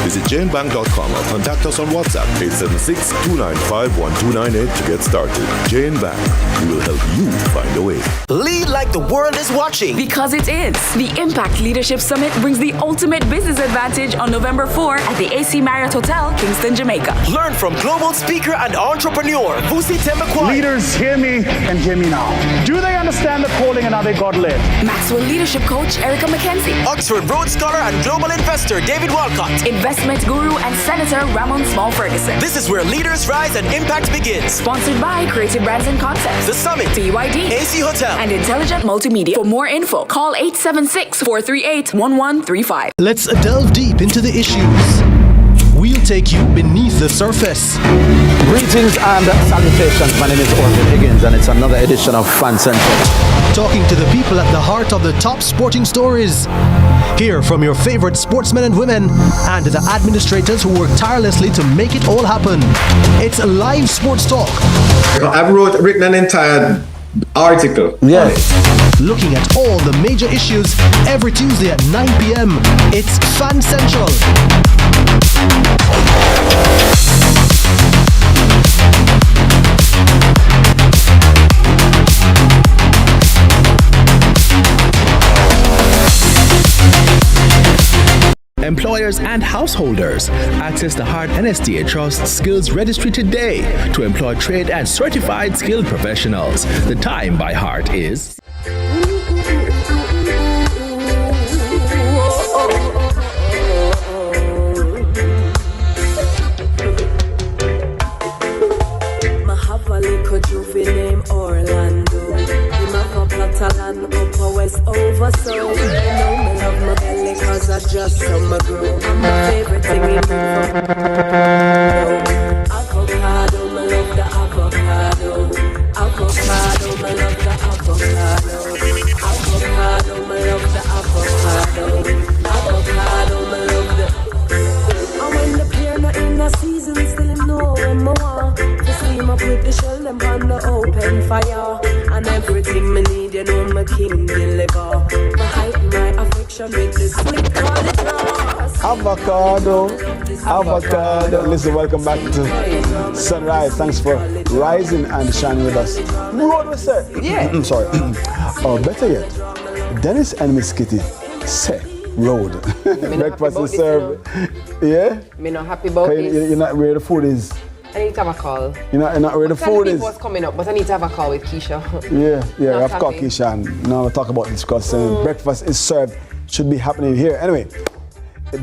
Visit janebank.com or contact us on WhatsApp 876-295-1298 to get started. Jane Bank, we will help you find a way. Lead like the world is watching. Because it is. The Impact Leadership Summit brings the ultimate business advantage on November 4 at the AC Marriott Hotel, Kingston, Jamaica. Learn from global speaker and entrepreneur Vusi Temakwai. Leaders, hear me and hear me now. Do they understand the calling and are they God-led? Maxwell Leadership Coach Erica McKenzie. Oxford Rhodes Scholar and global investor David Walcott. Investment Guru and Senator Ramon Small Ferguson. This is where leaders rise and impact begins. Sponsored by Creative Brands and Concepts, The Summit, BYD, AC Hotel, and Intelligent Multimedia. For more info, call 876-438-1135. Let's delve deep into the issues. We'll take you beneath the surface. Greetings and salutations. My name is Orville Higgins, and it's another edition of Fan Central. Talking to the people at the heart of the top sporting stories. Hear from your favorite sportsmen and women and the administrators who work tirelessly to make it all happen. It's a live sports talk. I've written an entire article. Yes. Looking at all the major issues every Tuesday at 9 p.m. It's Fan Central. Employers and householders, access the Hart NSTA Trust Skills Registry today to employ trained and certified skilled professionals. The time by Hart is... So you know me love my belly cause I just saw my girl. My favorite thing in the avocado, me love the avocado. Avocado, me love the avocado. Avocado, me love the avocado. Avocado, me love the. And when the pear not in the season, still know when I want to steam up with the shell them on the open fire. And everything me need, you know my king deliver. My hype, my affection with the sweet quality. Avocado. Listen, welcome back to Sunrise. Thanks for rising and shining with us. What was that? Yeah. Sorry. Or better yet, Dennis and Miss Kitty say road. Breakfast is served. Yeah? Me not happy about this. You're not where the food is. I need to have a call. You're not where the food is. What's coming up, but I need to have a call with Keisha. Yeah, I've got Keisha, and now we'll talk about this because breakfast is served should be happening here. Anyway,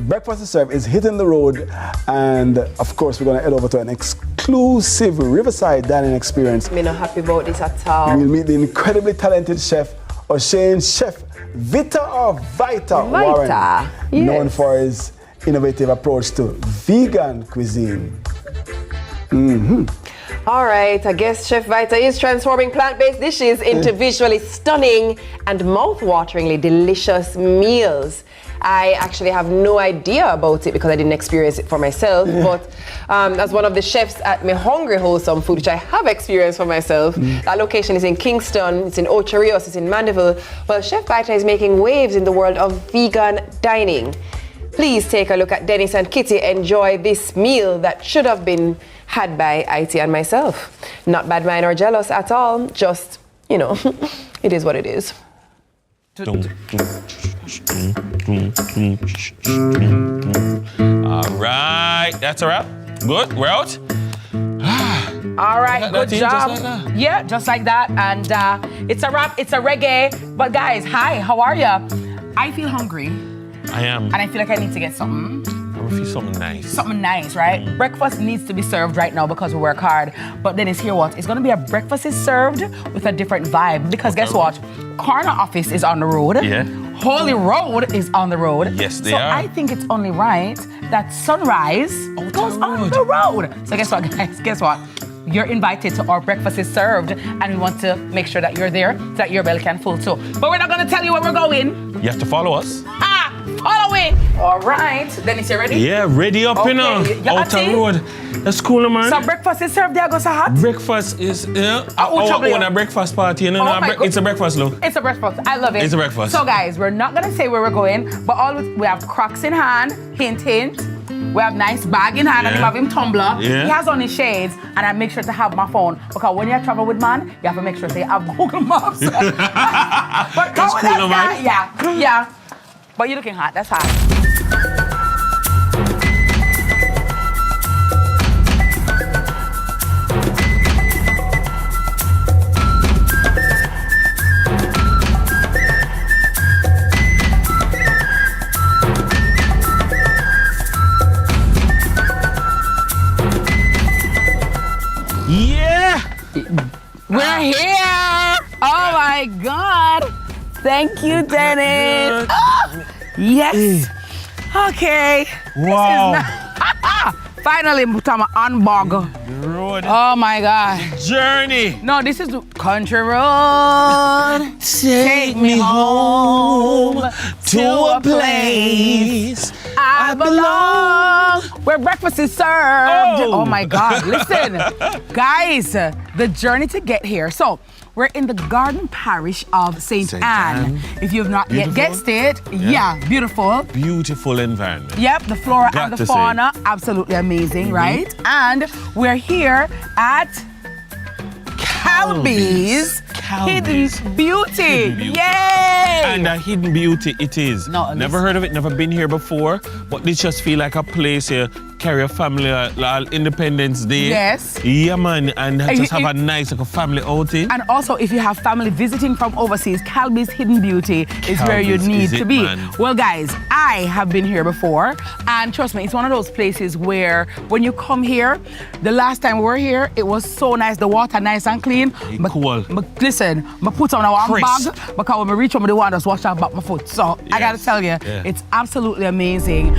breakfast is served is hitting the road, and of course we're going to head over to an exclusive Riverside dining experience. Me not happy about this at all. We'll meet the incredibly talented chef, O'Shane Chef Vita Warren, known for his innovative approach to vegan cuisine. All right, I guess Chef Vita is transforming plant-based dishes into visually stunning and mouth-wateringly delicious meals. I actually have no idea about it because I didn't experience it for myself, but as one of the chefs at My Hungry Wholesome Food, which I have experienced for myself, that location is in Kingston, it's in Ocho Rios, it's in Mandeville. Well, Chef Vita is making waves in the world of vegan dining. Please take a look at Dennis and Kitty. Enjoy this meal that should have been had by IT and myself. Not bad mind or jealous at all, just, you know, it is what it is. All right, that's a wrap. Good, we're out. All right, Like good that, job. just like that? Yeah, just like that. And it's a rap, it's a reggae. But guys, hi, how are ya? I feel hungry. I am. And I feel like I need to get something. I feel something nice. Something nice, right? Breakfast needs to be served right now because we work hard. But then it's here what? It's gonna be a breakfast is served with a different vibe. Because guess what? Corner office is on the road. Yeah. Holy Road is on the road. Yes, they so are. I think it's only right that Sunrise goes on the road. So guess what, guys? Guess what? You're invited to our breakfast is served, and we want to make sure that you're there, so that your belly can full too. But we're not gonna tell you where we're going. You have to follow us. Follow it. All right. Dennis, you ready? Yeah, ready up, Okay, you know. you Outer tea? road. That's cool, man. So breakfast is served there, go so hot? Breakfast is, who trouble I you? want a breakfast party, you know. Oh my God. It's a breakfast, look. It's a breakfast. I love it. It's a breakfast. So guys, we're not gonna say where we're going, but we have Crocs in hand, hint, hint. We have nice bag in hand, and Yeah. we have him tumbler. Yeah. He has on his shades, and I make sure to have my phone, because when you travel with man, you have to make sure to have Google Maps. But That's come with cool, us, man. guys. Yeah. But you're looking hot, that's hot. Yeah! We're here! Oh my God! Thank you, Dennis. Yes. Okay. Wow. Finally, Mutama unbog. Road. Oh my God. Journey. No, this is the country road. Take me home to a place I belong, where breakfast is served. Oh my God. Listen, guys, the journey to get here. So, we're in the Garden Parish of St. Anne. If you have not yet guessed it, yeah, beautiful. Beautiful environment. Yep, the flora Got and the to say. fauna, absolutely amazing, right? And we're here at Calby's Hidden Beauty. Yay! And a hidden beauty it is. No, never heard of it, never been here before, but this just feel like a place here, carry a family, Independence Day. Yes. Yeah, man, and And just you- have a nice like a family outing. And also, if you have family visiting from overseas, Calby's Hidden Beauty is where you Calby's need is to it, be. man. Well, guys, I have been here before, and trust me, it's one of those places where when you come here, the last time we were here, it was so nice, the water nice and clean. Cool. But listen, I put on a warm Crisp. bag because when I reach home, the water just wash out back my foot. So I gotta tell you, Yeah. it's absolutely amazing.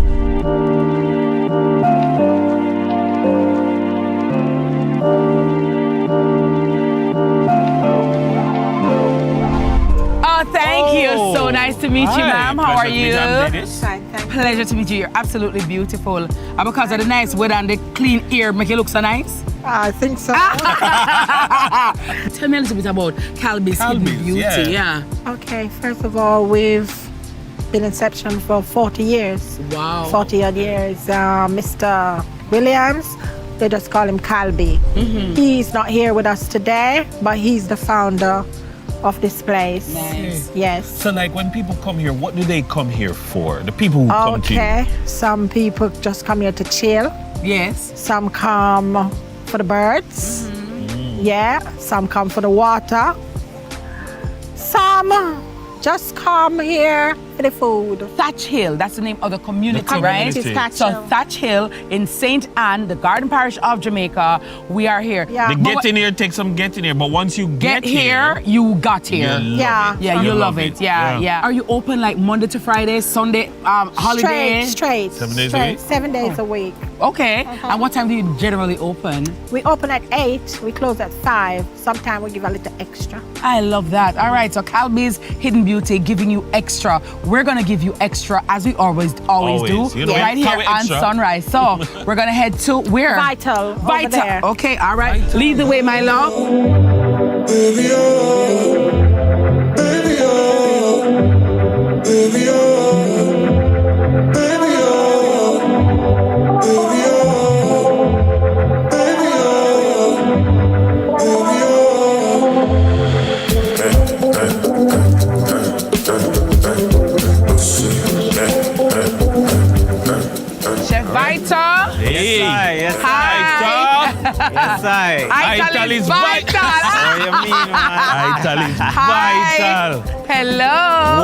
Oh, thank you. So nice to meet you, Hi. ma'am. How are Pleasure to meet you? you. I'm Dennis. Pleasure to meet you. You're absolutely beautiful. And because of the nice weather and the clean air, make you look so nice. I think so. Tell me a little bit about Calby's Hidden Beauty. Yeah. Okay, first of all, we've been in Inception for 40 years. Wow. 40 odd years. Mr. Williams, they just call him Calby. He's not here with us today, but he's the founder of this place. Nice. Yes. So like when people come here, what do they come here for? The people who come to you. Okay, some people just come here to chill. Yes. Some come for the birds. Yeah, some come for the water. Some just come here for the food. Thatch Hill, that's the name of the community, The community right? is Thatch so Hill. Thatch Hill in St. Anne, the Garden Parish of Jamaica, we are here. Yeah. The get in here takes some getting here, but once you Get here, you got here. you love Yeah. it. Yeah, you love it. Yeah. Are you open like Monday to Friday, Sunday, holiday? Straight. 7 days a straight, week? 7 days a week. Okay. And what time do you generally open? We open at 8, we close at 5. Sometimes we give a little extra. I love that. All right, so Calby's Hidden Beauty giving you extra. We're gonna give you extra as we always do, You know, right here Calby on extra. Sunrise. So we're gonna head to where? Vital. Over Vital. there. Okay, all right. Lead the way, my love. Baby, oh, baby, oh, baby, oh, baby, oh, baby, oh, baby, Chef Vita. Hey. Hi. Yes, Ital is vital. What do you mean, man? Ital is Hi. vital. Hello.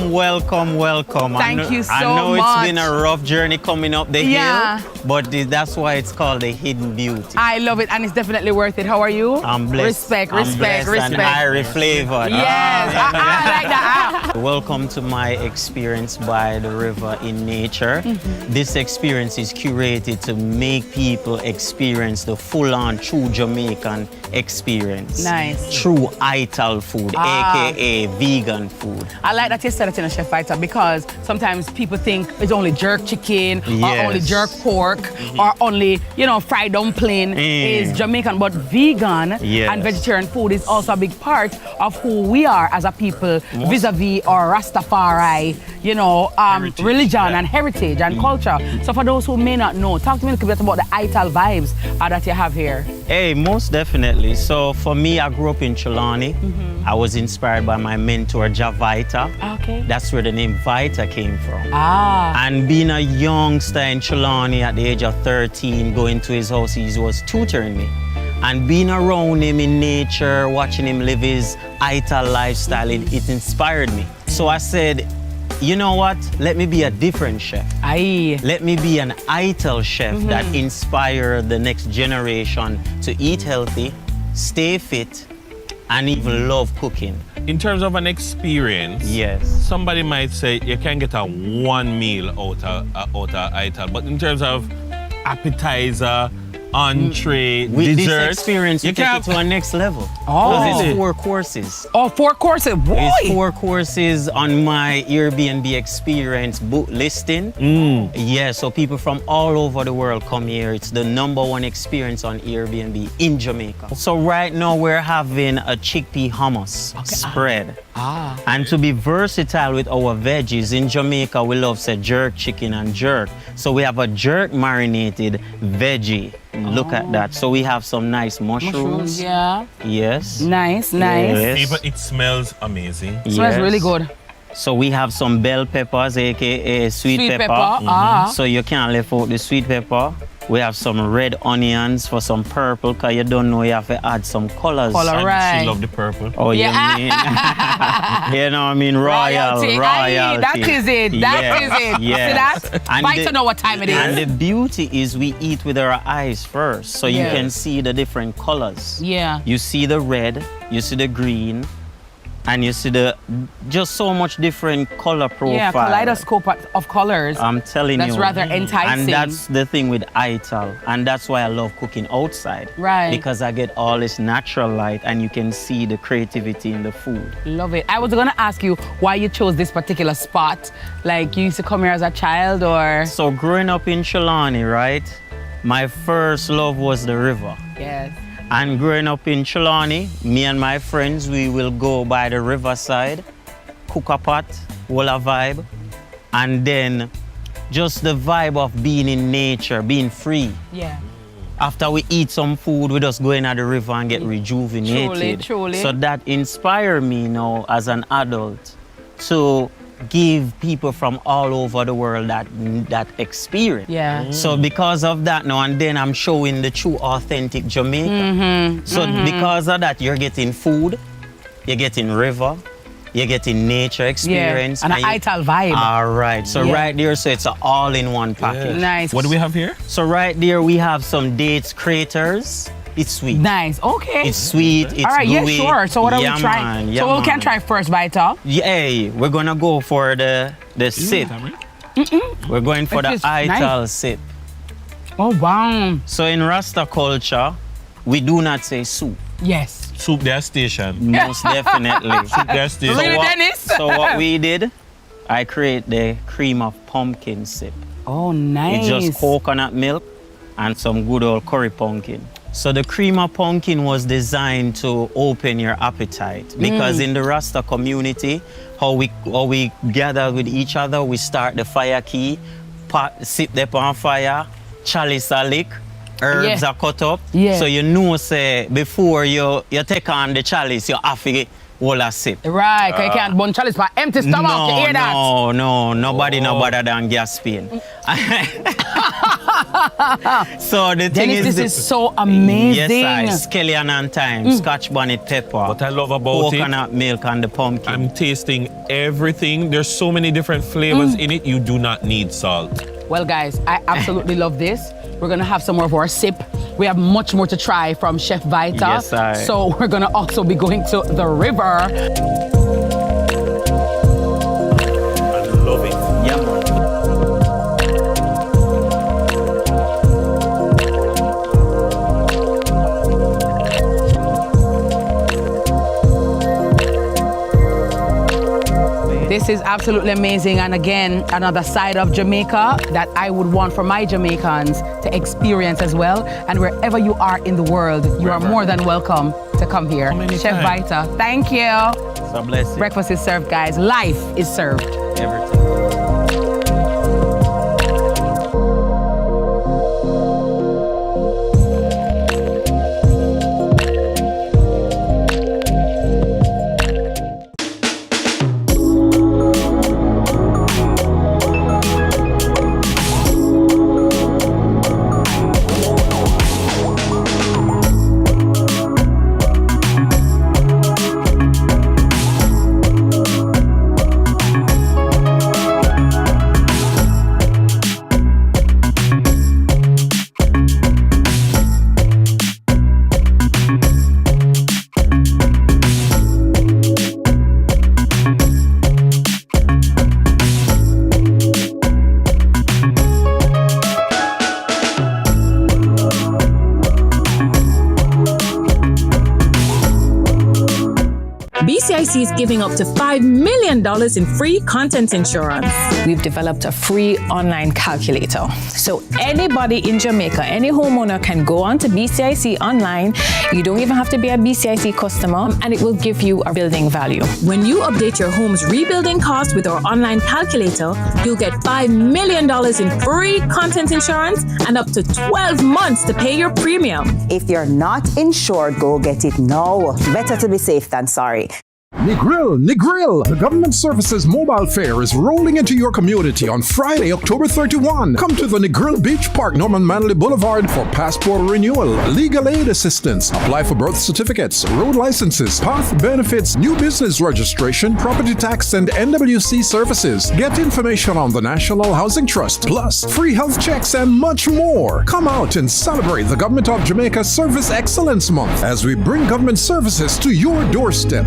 Welcome. Thank you so I know much. it's been a rough journey coming up the Yeah. hill, but that's why it's called the hidden beauty. I love it, and it's definitely worth it. How are you? I'm blessed. Respect. And irie flavored. Yes, I like that. Welcome to my experience by the river in nature. This experience is curated to make people experience the full-on true Jamaican experience. Nice. True Ital food, aka vegan food. I like that you said it in a Chef Ital because sometimes people think it's only jerk chicken or only jerk pork or only, fried dumpling is Jamaican, but vegan and vegetarian food is also a big part of who we are as a people vis-a-vis our Rastafari, religion and heritage and culture. So for those who may not know, talk to me a little bit about the Ital vibes that you have here. Hey, most definitely. So for me, I grew up in Trelawney. I was inspired by my mentor, Javita. Okay. That's where the name Vita came from. And being a youngster in Trelawney at the age of 13, going to his house, he was tutoring me. And being around him in nature, watching him live his Ital lifestyle, it inspired me. So I said, you know what? Let me be a different chef. Let me be an Ital chef that inspires the next generation to eat healthy, stay fit, and even love cooking. In terms of an experience, somebody might say you can get a one meal out of Ital, but in terms of appetizer, entree, with dessert, this experience, you take it to a next level. Because it's 4 courses. Oh, 4 courses, boy! It's 4 courses on my Airbnb experience book listing. Yeah, so people from all over the world come here. It's the #1 experience on Airbnb in Jamaica. So right now we're having a chickpea hummus spread. And to be versatile with our veggies, in Jamaica we love say jerk chicken and jerk. So we have a jerk marinated veggie. Look at that. So we have some nice mushrooms. Yes. Nice. Even it smells amazing. Smells really good. So we have some bell peppers, aka sweet pepper. So you can't leave out the sweet pepper. We have some red onions for some purple, because you don't know you have to add some colors. Right. She love the purple. Oh, you mean? You know what I mean? Royalty. That is it. That is it. Yes. See that? Right to know what time it is. And the beauty is we eat with our eyes first, so you can see the different colors. Yeah. You see the red, you see the green, and you see just so much different color profile. Yeah, kaleidoscope of colors. I'm telling you. That's rather enticing. And that's the thing with Ital. And that's why I love cooking outside. Right. Because I get all this natural light and you can see the creativity in the food. Love it. I was going to ask you why you chose this particular spot. Like, you used to come here as a child or? So growing up in Trelawney, right? My first love was the river. Yes. And growing up in Trelawney, me and my friends, we will go by the riverside, cook a pot, whole a vibe, and then just the vibe of being in nature, being free. Yeah. After we eat some food, we just go in at the river and get rejuvenated. Truly. So that inspired me now as an adult to give people from all over the world that experience. Yeah. So because of that now and then I'm showing the true authentic Jamaica. So because of that you're getting food, you're getting river, you're getting nature experience. And an Ital vibe. All right. So right there, so it's an all-in-one package. Nice. What do we have here? So right there we have some dates craters. It's sweet. Nice. Okay. It's sweet. It's all right. gooey. Yeah, sure. So what are we trying? So we can try first bite off. Yeah, we're gonna go for the sip. We're going for the Ital sip. Oh wow. So in Rasta culture, we do not say soup. Yes. Soup their station. Most definitely. Soup their station. Really, Dennis? So what we did, I create the cream of pumpkin sip. Oh, nice. It's just coconut milk and some good old curry pumpkin. So the cream of pumpkin was designed to open your appetite because in the Rasta community, how we gather with each other, we start the fire key, pot, sit them on fire, chalice a lick, herbs are cut up. Yeah. So you know, say, before you take on the chalice, you have to hold a sip. Right, because you can't burn chalice for empty stomach, you hear that? No, nobody no better than gas pain. So the thing Dennis, is... this is so amazing. Yes, scallion and thyme, Scotch bonnet pepper. What I love about it... coconut milk and the pumpkin. I'm tasting everything. There's so many different flavors in it. You do not need salt. Well, guys, I absolutely love this. We're gonna have some more of our sip. We have much more to try from Chef Vita. Yes, I... So we're gonna also be going to the river. I love it. Yeah, man. This is absolutely amazing, and again, another side of Jamaica that I would want for my Jamaicans to experience as well. And wherever you are in the world, you are more than welcome to come here. Chef Vita, thank you. So bless you. Breakfast is served, guys. Life is served. Everything. BCIC is giving up to $5 million in free content insurance. We've developed a free online calculator. So anybody in Jamaica, any homeowner can go on to BCIC online. You don't even have to be a BCIC customer, and it will give you a building value. When you update your home's rebuilding cost with our online calculator, you'll get $5 million in free content insurance and up to 12 months to pay your premium. If you're not insured, go get it now. Better to be safe than sorry. Negril, Negril! The Government Services Mobile Fair is rolling into your community on Friday, October 31. Come to the Negril Beach Park, Norman Manley Boulevard for passport renewal, legal aid assistance, apply for birth certificates, road licenses, path benefits, new business registration, property tax and NWC services. Get information on the National Housing Trust, plus free health checks and much more. Come out and celebrate the Government of Jamaica Service Excellence Month as we bring government services to your doorstep.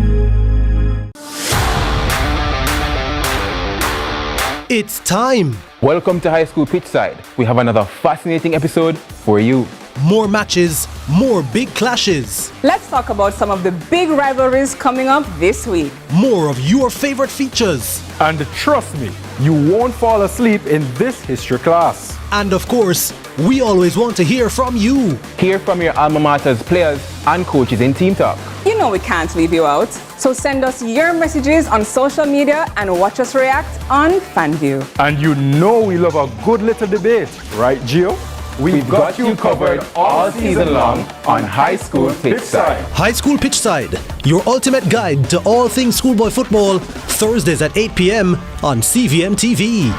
It's time. Welcome to High School Pitchside. We have another fascinating episode for you. More matches, more big clashes. Let's talk about some of the big rivalries coming up this week. More of your favorite features. And trust me, you won't fall asleep in this history class. And of course, we always want to hear from you. Hear from your alma mater's players and coaches in Team Talk. You know we can't leave you out. So send us your messages on social media and watch us react on FanView. And you know we love a good little debate, right, Gio? We've got you covered all season long on High School Pitchside. High School Pitchside, your ultimate guide to all things schoolboy football, Thursdays at 8 p.m. on CVM TV.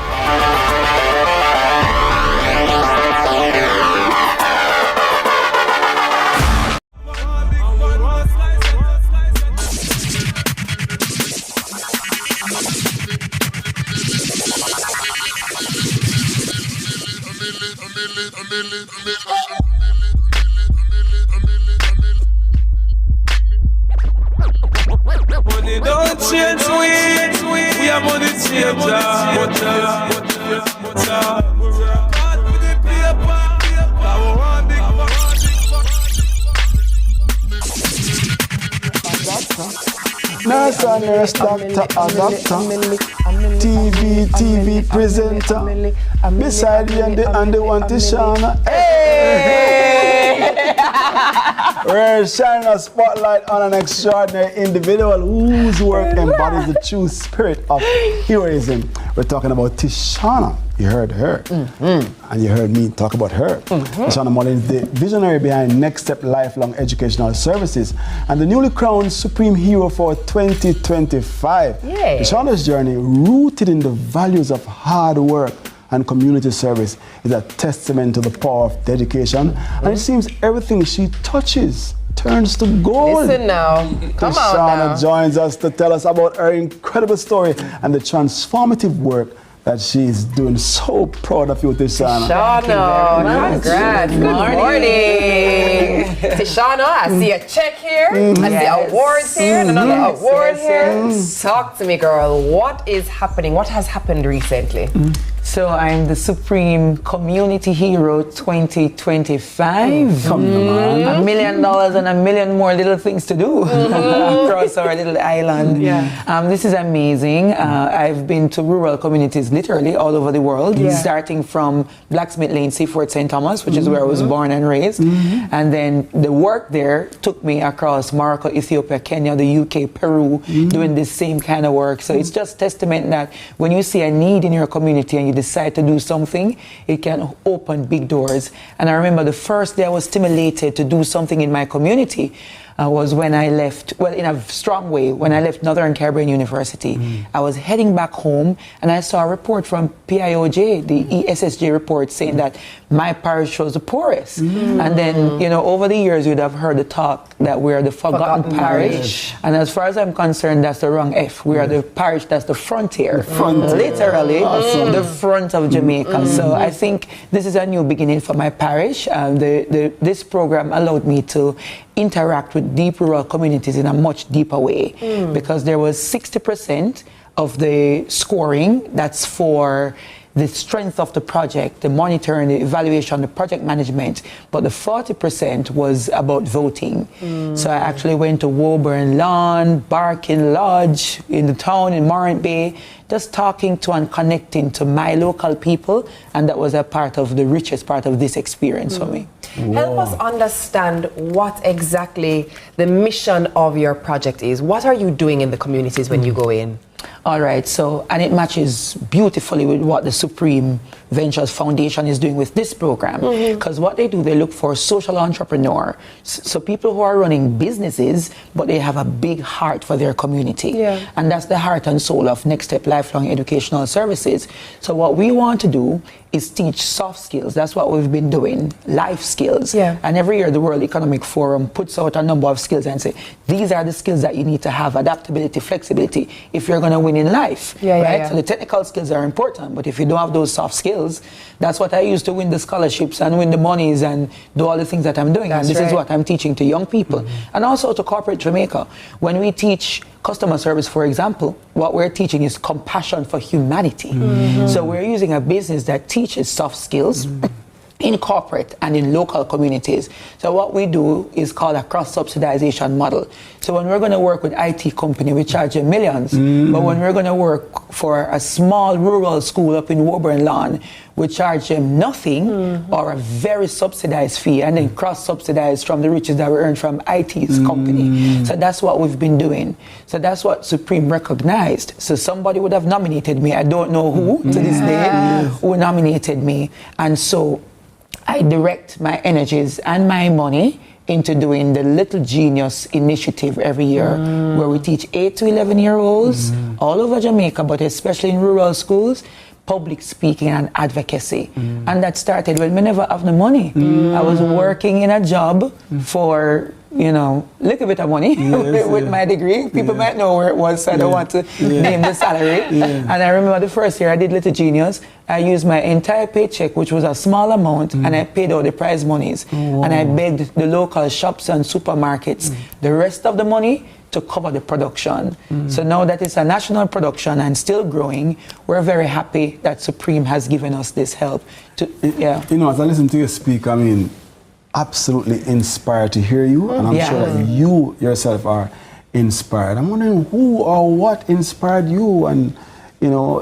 Money don't change we are money changer. Nurse and nurse, doctor, a doctor, TV presenter. Beside you and the one to Shana. We're shining a spotlight on an extraordinary individual whose work embodies the true spirit of heroism. We're talking about Tishana. You heard her, and you heard me talk about her. Tishana Mullins, the visionary behind Next Step Lifelong Educational Services and the newly crowned Supreme Hero for 2025. Yay. Tishana's journey, rooted in the values of hard work, and community service is a testament to the power of dedication. And it seems everything she touches turns to gold. Listen now. Come on now. Tishana joins us to tell us about her incredible story and the transformative work that she's doing. So proud of you, Tishana. Tishana, congrats. Good morning. Tishana, I see a check here. I see awards here and another award here. Talk to me, girl. What is happening? What has happened recently? So I'm the Supreme Community Hero 2025. Come on. $1 million and a million more little things to do across our little island. This is amazing. I've been to rural communities literally all over the world, starting from Blacksmith Lane, Seaford, St. Thomas, which is where I was born and raised. And then the work there took me across Morocco, Ethiopia, Kenya, the UK, Peru, doing this same kind of work. So it's just testament that when you see a need in your community and you decide to do something, it can open big doors. And I remember the first day I was stimulated to do something in my community was when I left, well, in a strong way, when I left Northern Caribbean University. I was heading back home and I saw a report from PIOJ, the ESSJ report, saying that my parish was the poorest. And then, you know, over the years, you'd have heard the talk that we're the forgotten parish. And as far as I'm concerned, that's the wrong F. We are the parish that's the frontier. Literally, the front of Jamaica. So I think this is a new beginning for my parish. This program allowed me to interact with deep rural communities in a much deeper way, because there was 60% of the scoring that's for the strength of the project, the monitoring, the evaluation, the project management, but the 40% was about voting. So I actually went to Woburn Lawn, Barking Lodge, in the town in Morant Bay, just talking to and connecting to my local people, and that was a part of the richest part of this experience for me. Help us understand what exactly the mission of your project is. What are you doing in the communities when you go in? All right, so, and it matches beautifully with what the Supreme Ventures Foundation is doing with this program. Because what they do, they look for social entrepreneur. So people who are running businesses, but they have a big heart for their community. And that's the heart and soul of Next Step Lifelong Educational Services. So what we want to do is teach soft skills. That's what we've been doing, life skills. And every year the World Economic Forum puts out a number of skills and say, these are the skills that you need to have: adaptability, flexibility, if you're going to win in life. So the technical skills are important, but if you don't have those soft skills, that's what I use to win the scholarships and win the monies and do all the things that I'm doing. And this is what I'm teaching to young people and also to corporate Jamaica. When we teach customer service, for example, what we're teaching is compassion for humanity. So we're using a business that teaches soft skills in corporate and in local communities. So what we do is called a cross-subsidization model. So when we're going to work with IT company, we charge them millions. But when we're going to work for a small rural school up in Woburn Lawn, we charge them nothing or a very subsidized fee, and then cross-subsidize from the riches that we earn from IT's company. So that's what we've been doing. So that's what Supreme recognized. So somebody would have nominated me. I don't know who to this day who nominated me. And so I direct my energies and my money into doing the Little Genius initiative every year, where we teach 8 to 11-year-olds all over Jamaica, but especially in rural schools, public speaking and advocacy. And that started when we never have the money. I was working in a job for, you know, a little bit of money with my degree. People might know where it was, so I don't want to name the salary. And I remember the first year I did Little Genius, I used my entire paycheck, which was a small amount, and I paid all the prize monies. And I begged the local shops and supermarkets the rest of the money to cover the production. So now that it's a national production and still growing, we're very happy that Supreme has given us this help. You know, as I listen to you speak, I mean, absolutely inspired to hear you, and I'm sure that you yourself are inspired. I'm wondering who or what inspired you, and you know,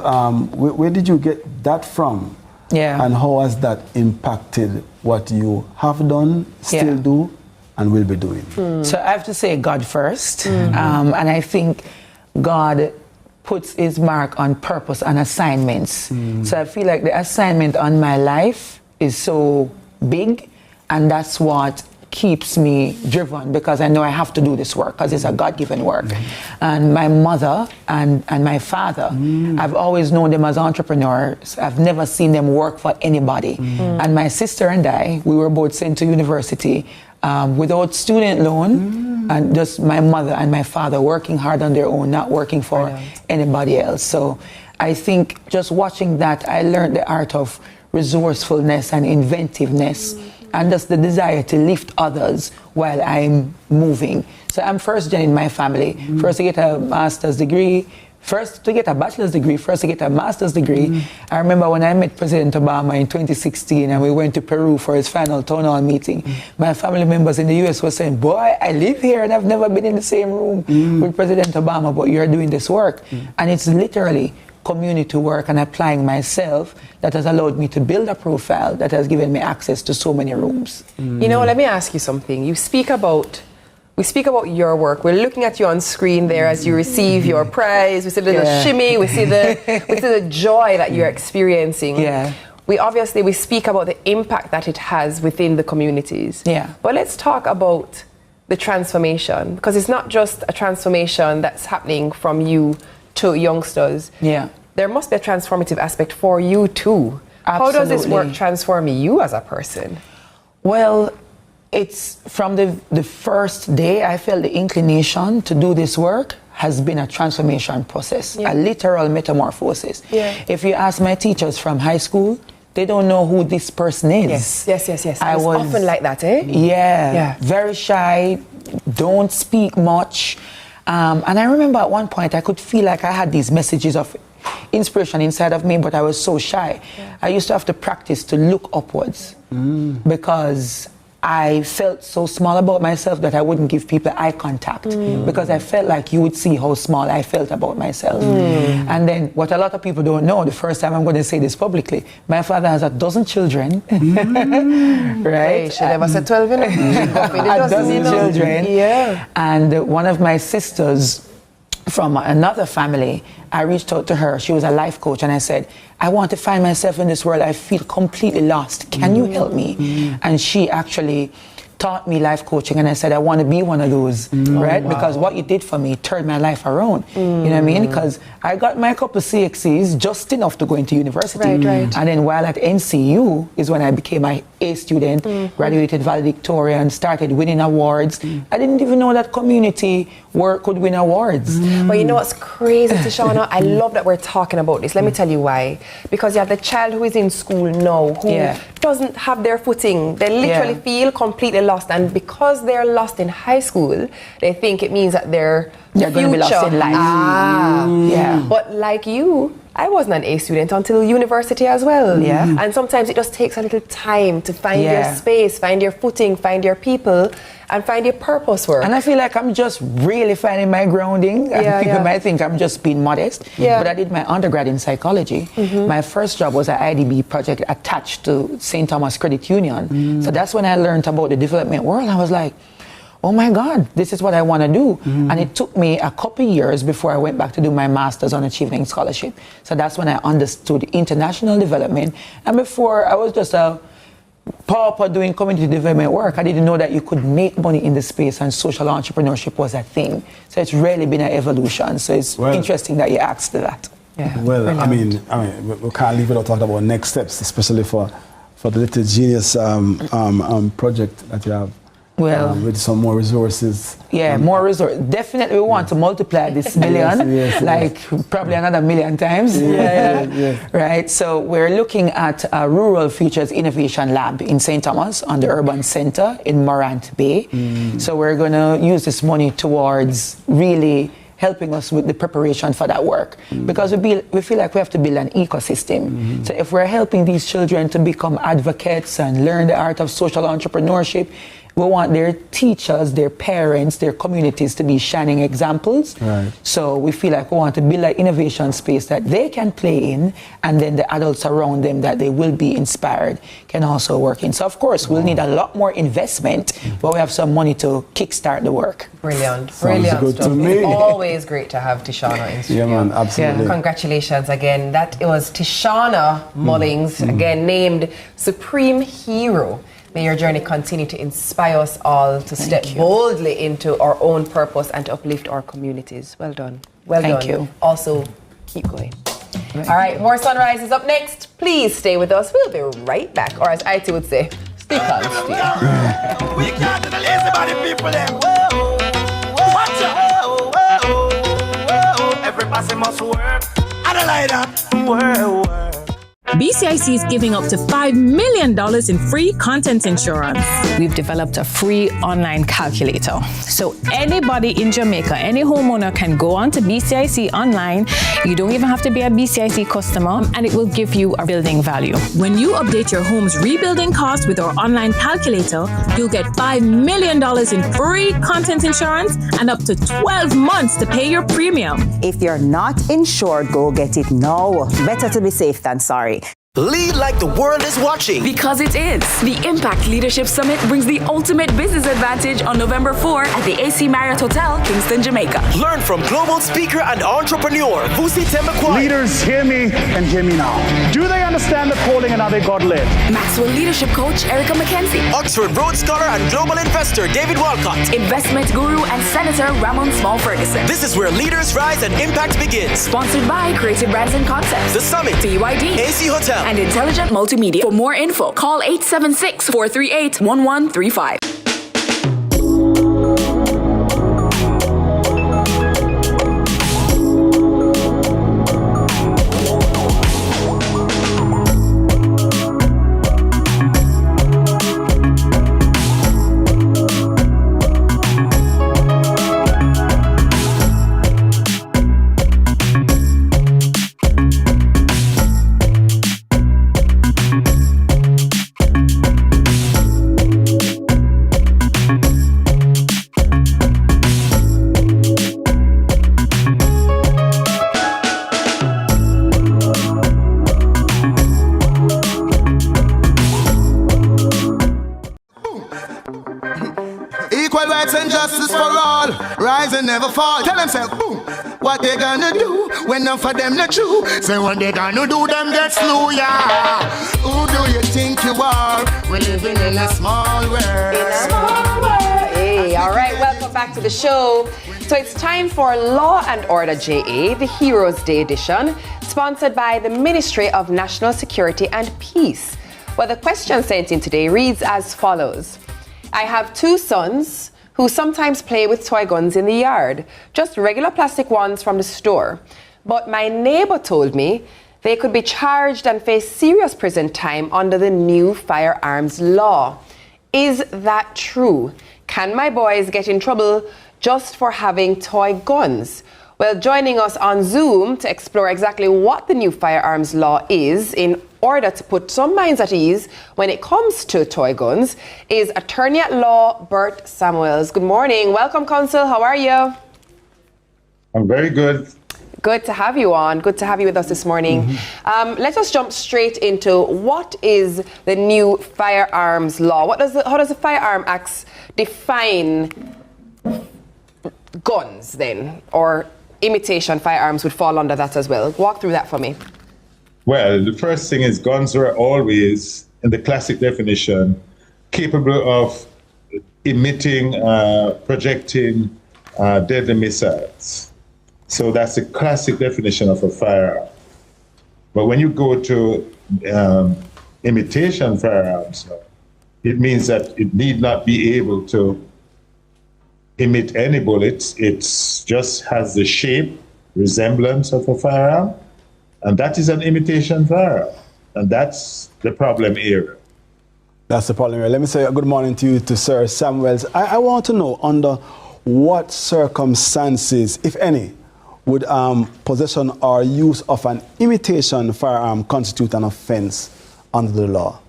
where did you get that from? And how has that impacted what you have done, still do, and will be doing? So I have to say God first, and I think God puts his mark on purpose and assignments. So I feel like the assignment on my life is so big, and that's what keeps me driven because I know I have to do this work because it's a God-given work. And my mother and my father, I've always known them as entrepreneurs. I've never seen them work for anybody. And my sister and I, we were both sent to university without student loan, and just my mother and my father working hard on their own, not working for anybody else. So I think just watching that, I learned the art of resourcefulness and inventiveness and just the desire to lift others while I'm moving. So I'm first gen in my family. First to get a master's degree, first to get a bachelor's degree, first to get a master's degree. I remember when I met President Obama in 2016 and we went to Peru for his final town hall meeting, my family members in the US were saying, boy, I live here and I've never been in the same room with President Obama, but you're doing this work. And it's literally community work and applying myself that has allowed me to build a profile that has given me access to so many rooms. You know, let me ask you something. We speak about your work. We're looking at you on screen there as you receive your prize. We see the little shimmy. We see the joy that you're experiencing. Yeah. We speak about the impact that it has within the communities. Yeah. But let's talk about the transformation, because it's not just a transformation that's happening from you to youngsters. Yeah. There must be a transformative aspect for you too. Absolutely. How does this work transform you as a person? Well, it's from the first day I felt the inclination to do this work has been a transformation process, a literal metamorphosis. Yeah. If you ask my teachers from high school, they don't know who this person is. Yes. I was often like that, eh? Yeah. Very shy, don't speak much. And I remember at one point I could feel like I had these messages of inspiration inside of me, but I was so shy. I used to have to practice to look upwards because I felt so small about myself that I wouldn't give people eye contact because I felt like you would see how small I felt about myself. And then what a lot of people don't know, the first time I'm going to say this publicly, my father has 12 children, right? She never said 12, you know. 12 children. Yeah. And one of my sisters from another family, I reached out to her. She was a life coach, and I said, I want to find myself in this world. I feel completely lost. Can you help me? And she actually taught me life coaching, and I said, I want to be one of those, right? Wow. Because what you did for me turned my life around. You know what I mean? Because I got my couple CXCs just enough to go into university. Right. And then while at NCU is when I became an A student, graduated valedictorian, started winning awards. I didn't even know that community work could win awards. But you know what's crazy, Tishana? I love that we're talking about this. Let me tell you why. Because you have the child who is in school now, who doesn't have their footing. They literally feel completely lost. And because they're lost in high school, they think it means that they're going to be lost in life. But like you, I wasn't an A student until university as well. And sometimes it just takes a little time to find your space, find your footing, find your people, and find your purpose work. And I feel like I'm just really finding my grounding. People might think I'm just being modest, but I did my undergrad in psychology. My first job was an IDB project attached to St. Thomas Credit Union. So that's when I learned about the development world. I was like, oh my God, this is what I want to do. And it took me a couple years before I went back to do my master's on Achieving Scholarship. So that's when I understood international development. And before, I was just a pauper doing community development work. I didn't know that you could make money in the space and social entrepreneurship was a thing. So it's really been an evolution. So it's interesting that you asked that. Well, I mean, we can't leave without talking about next steps, especially for the Little Genius project that you have. Well, with some more resources. More resources. Definitely we want to multiply this million, like probably another million times. Right? So we're looking at a Rural Futures Innovation Lab in St. Thomas on the Urban Center in Morant Bay. So we're going to use this money towards really helping us with the preparation for that work. Because we feel like we have to build an ecosystem. So if we're helping these children to become advocates and learn the art of social entrepreneurship, we want their teachers, their parents, their communities to be shining examples. Right. So we feel like we want to build an innovation space that they can play in, and then the adults around them that they will be inspired can also work in. So of course, we'll need a lot more investment, but we have some money to kickstart the work. Brilliant. Sounds good stuff. to me. It's always great to have Tishana in studio. Yeah, man, absolutely. Congratulations again. That was Tishana Mullings, again named Supreme Hero May your journey continue to inspire us all to step boldly into our own purpose and to uplift our communities. Well done. Well done. Thank you. Also, keep going. All right, more Sunrise is up next. Please stay with us. We'll be right back. Or as IT would say, stick on still. We can't do the lazy body people them. Watch out. Every person must work. I don't like that. Work. BCIC is giving up to $5 million in free content insurance. We've developed a free online calculator. So anybody in Jamaica, any homeowner can go on to BCIC online. You don't even have to be a BCIC customer, and it will give you a building value. When you update your home's rebuilding cost with our online calculator, you'll get $5 million in free content insurance and up to 12 months to pay your premium. If you're not insured, go get it now. Better to be safe than sorry. Lead like the world is watching. Because it is. The Impact Leadership Summit brings the ultimate business advantage on November 4 at the AC Marriott Hotel, Kingston, Jamaica. Learn from global speaker and entrepreneur Vusi Tembekwai. Leaders, hear me and hear me now. Do they understand the calling and are they God-led? Maxwell Leadership Coach Erica McKenzie. Oxford Rhodes Scholar and global investor David Walcott. Investment Guru and Senator Ramon Small Ferguson. This is where leaders rise and impact begins. Sponsored by Creative Brands and Concepts, The Summit, BYD, AC Hotel, and Intelligent Multimedia. For more info, call 876-438-1135. Equal rights and justice for all. Rise and never fall. Tell them, say, boom. What they gonna do when none for them not true? Say what they gonna do, them get slew, yeah. Who do you think you are? We're living in a small world. Hey, all right, welcome back to the show. So it's time for Law and Order JA, the Heroes Day edition, sponsored by the Ministry of National Security and Peace. Well, the question sent in today reads as follows. I have two sons who sometimes play with toy guns in the yard, just regular plastic ones from the store. But my neighbor told me they could be charged and face serious prison time under the new firearms law. Is that true? Can my boys get in trouble just for having toy guns? Well, joining us on Zoom to explore exactly what the new firearms law is in order to put some minds at ease when it comes to toy guns is attorney at law Bert Samuels. Good morning. Welcome, Counsel. How are you? I'm very good. Good to have you on. Good to have you with us this morning. Let us jump straight into what is the new firearms law? How does the Firearm Act define guns then, or imitation firearms would fall under that as well? Walk through that for me. Well, the first thing is guns were always, in the classic definition, capable of emitting, projecting deadly missiles. So that's the classic definition of a firearm. But when you go to imitation firearms, it means that it need not be able to emit any bullets. It just has the shape, resemblance of a firearm, and that is an imitation firearm. And that's the problem here. That's the problem here. Let me say a good morning to you, to Sir Samuels. I want to know under what circumstances, if any, would possession or use of an imitation firearm constitute an offense under the law?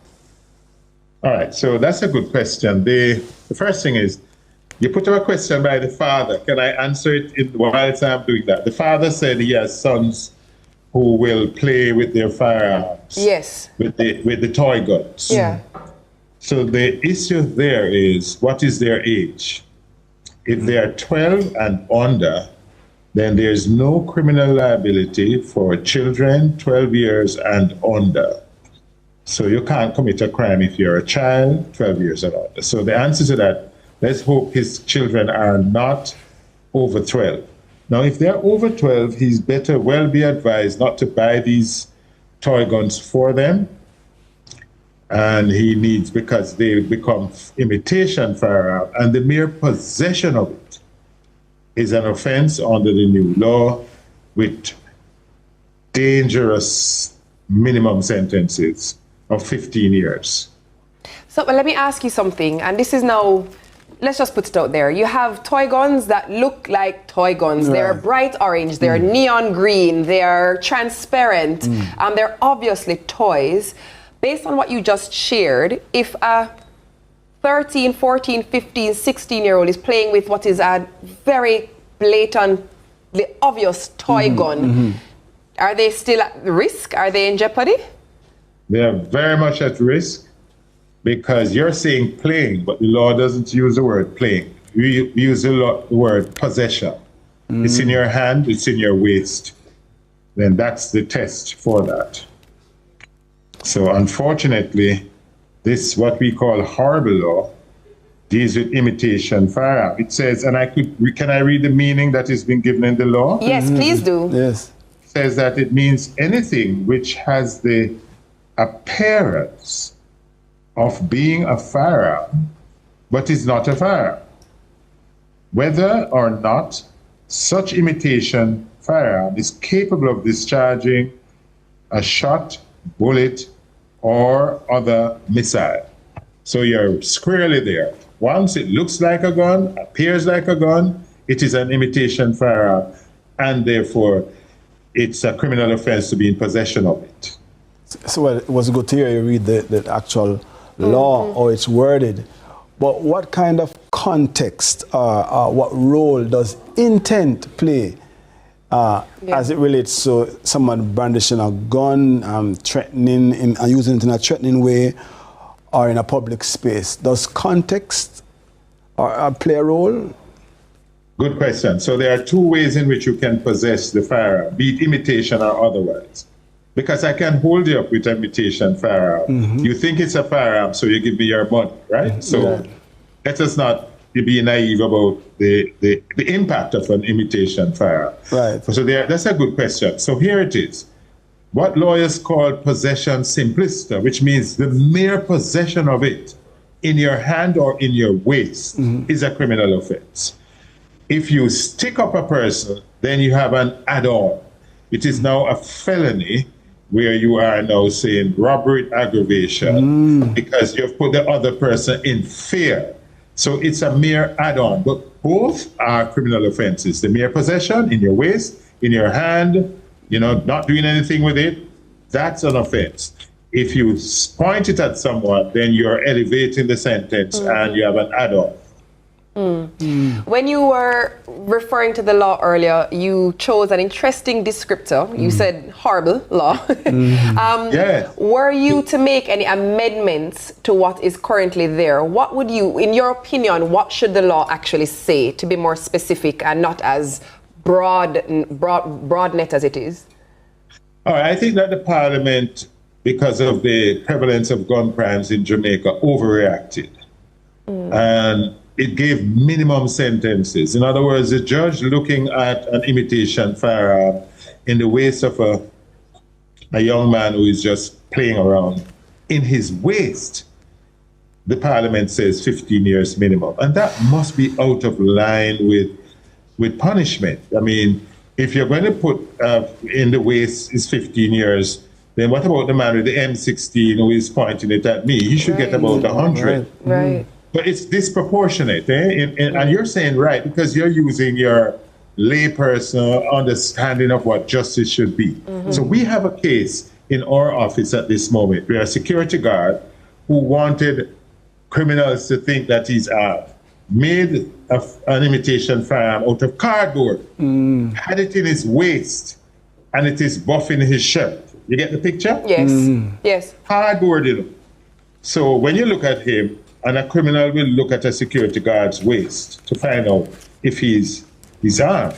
All right, so that's a good question. The first thing is, you put up a question by the father. Can I answer it while I'm doing that? The father said he has sons who will play with their firearms. Yes. With the toy guns. Yeah. So the issue there is, what is their age? If they are 12 and under, then there's no criminal liability for children 12 years and under. So you can't commit a crime if you're a child, 12 years and older. So the answer to that, let's hope his children are not over 12. Now, if they're over 12, he's better well be advised not to buy these toy guns for them. And he needs, because they become imitation firearm, and the mere possession of it is an offense under the new law with dangerous minimum sentences of 15 years. So let me ask you something, and this is now, let's just put it out there. You have toy guns that look like toy guns. Right. They're bright orange, they're neon green, they're transparent, they're obviously toys. Based on what you just shared, if a 13, 14, 15, 16-year-old is playing with what is a very blatantly obvious toy gun, are they still at risk? Are they in jeopardy? They are very much at risk because you're saying playing, but the law doesn't use the word playing. We use the word possession. It's in your hand, it's in your waist. Then that's the test for that. So unfortunately, this what we call horrible law deals with imitation firearm. It says, and can I read the meaning that has been given in the law? Yes, please do. Yes. It says that it means anything which has the appearance of being a firearm, but is not a firearm. Whether or not such imitation firearm is capable of discharging a shot, bullet, or other missile. So you're squarely there. Once it looks like a gun, appears like a gun, it is an imitation firearm, and therefore it's a criminal offense to be in possession of it. So well, it was good to hear you read the actual law, or it's worded. But what kind of context, what role does intent play as it relates to someone brandishing a gun, threatening, and using it in a threatening way, or in a public space? Does context play a role? Good question. So there are two ways in which you can possess the firearm, be it imitation or otherwise. Because I can hold you up with an imitation firearm. You think it's a firearm, so you give me your money, right? So let us not be naive about the impact of an imitation firearm. Right. So that's a good question. So here it is. What lawyers call possession simpliciter, which means the mere possession of it in your hand or in your waist is a criminal offense. If you stick up a person, then you have an add-on. It is now a felony where you are now saying robbery aggravation because you've put the other person in fear. So it's a mere add-on, but both are criminal offenses. The mere possession in your waist, in your hand, not doing anything with it, that's an offense. If you point it at someone, then you're elevating the sentence and you have an add-on. When you were referring to the law earlier, you chose an interesting descriptor. You said horrible law. Were you to make any amendments to what is currently there, what would you, in your opinion, what should the law actually say to be more specific and not as broad net as it is? All right, I think that the Parliament, because of the prevalence of gun crimes in Jamaica, overreacted. And it gave minimum sentences. In other words, the judge looking at an imitation firearm in the waist of a young man who is just playing around, in his waist, the Parliament says 15 years minimum. And that must be out of line with punishment. I mean, if you're going to put in the waist is 15 years, then what about the man with the M16 who is pointing it at me? He should get about 100. Right. But it's disproportionate, and you're saying right because you're using your layperson understanding of what justice should be. So we have a case in our office at this moment where a security guard who wanted criminals to think that he's made an imitation firearm out of cardboard, had it in his waist, and it is buffing his shirt. You get the picture? Yes. Yes. Cardboard, So when you look at him, and a criminal will look at a security guard's waist to find out if he's armed.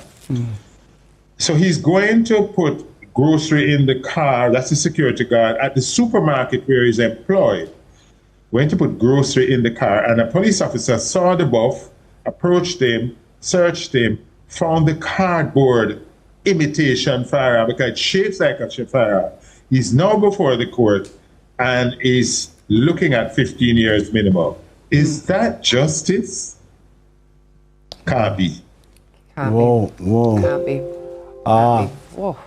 So he's going to put grocery in the car. That's the security guard at the supermarket where he's employed. Went to put grocery in the car, and a police officer saw the buff, approached him, searched him, found the cardboard imitation firearm because it shapes like a firearm. He's now before the court and is looking at 15 years minimum. Is that justice? Can't be. Can't Whoa, whoa. Can't be. Ah. Whoa.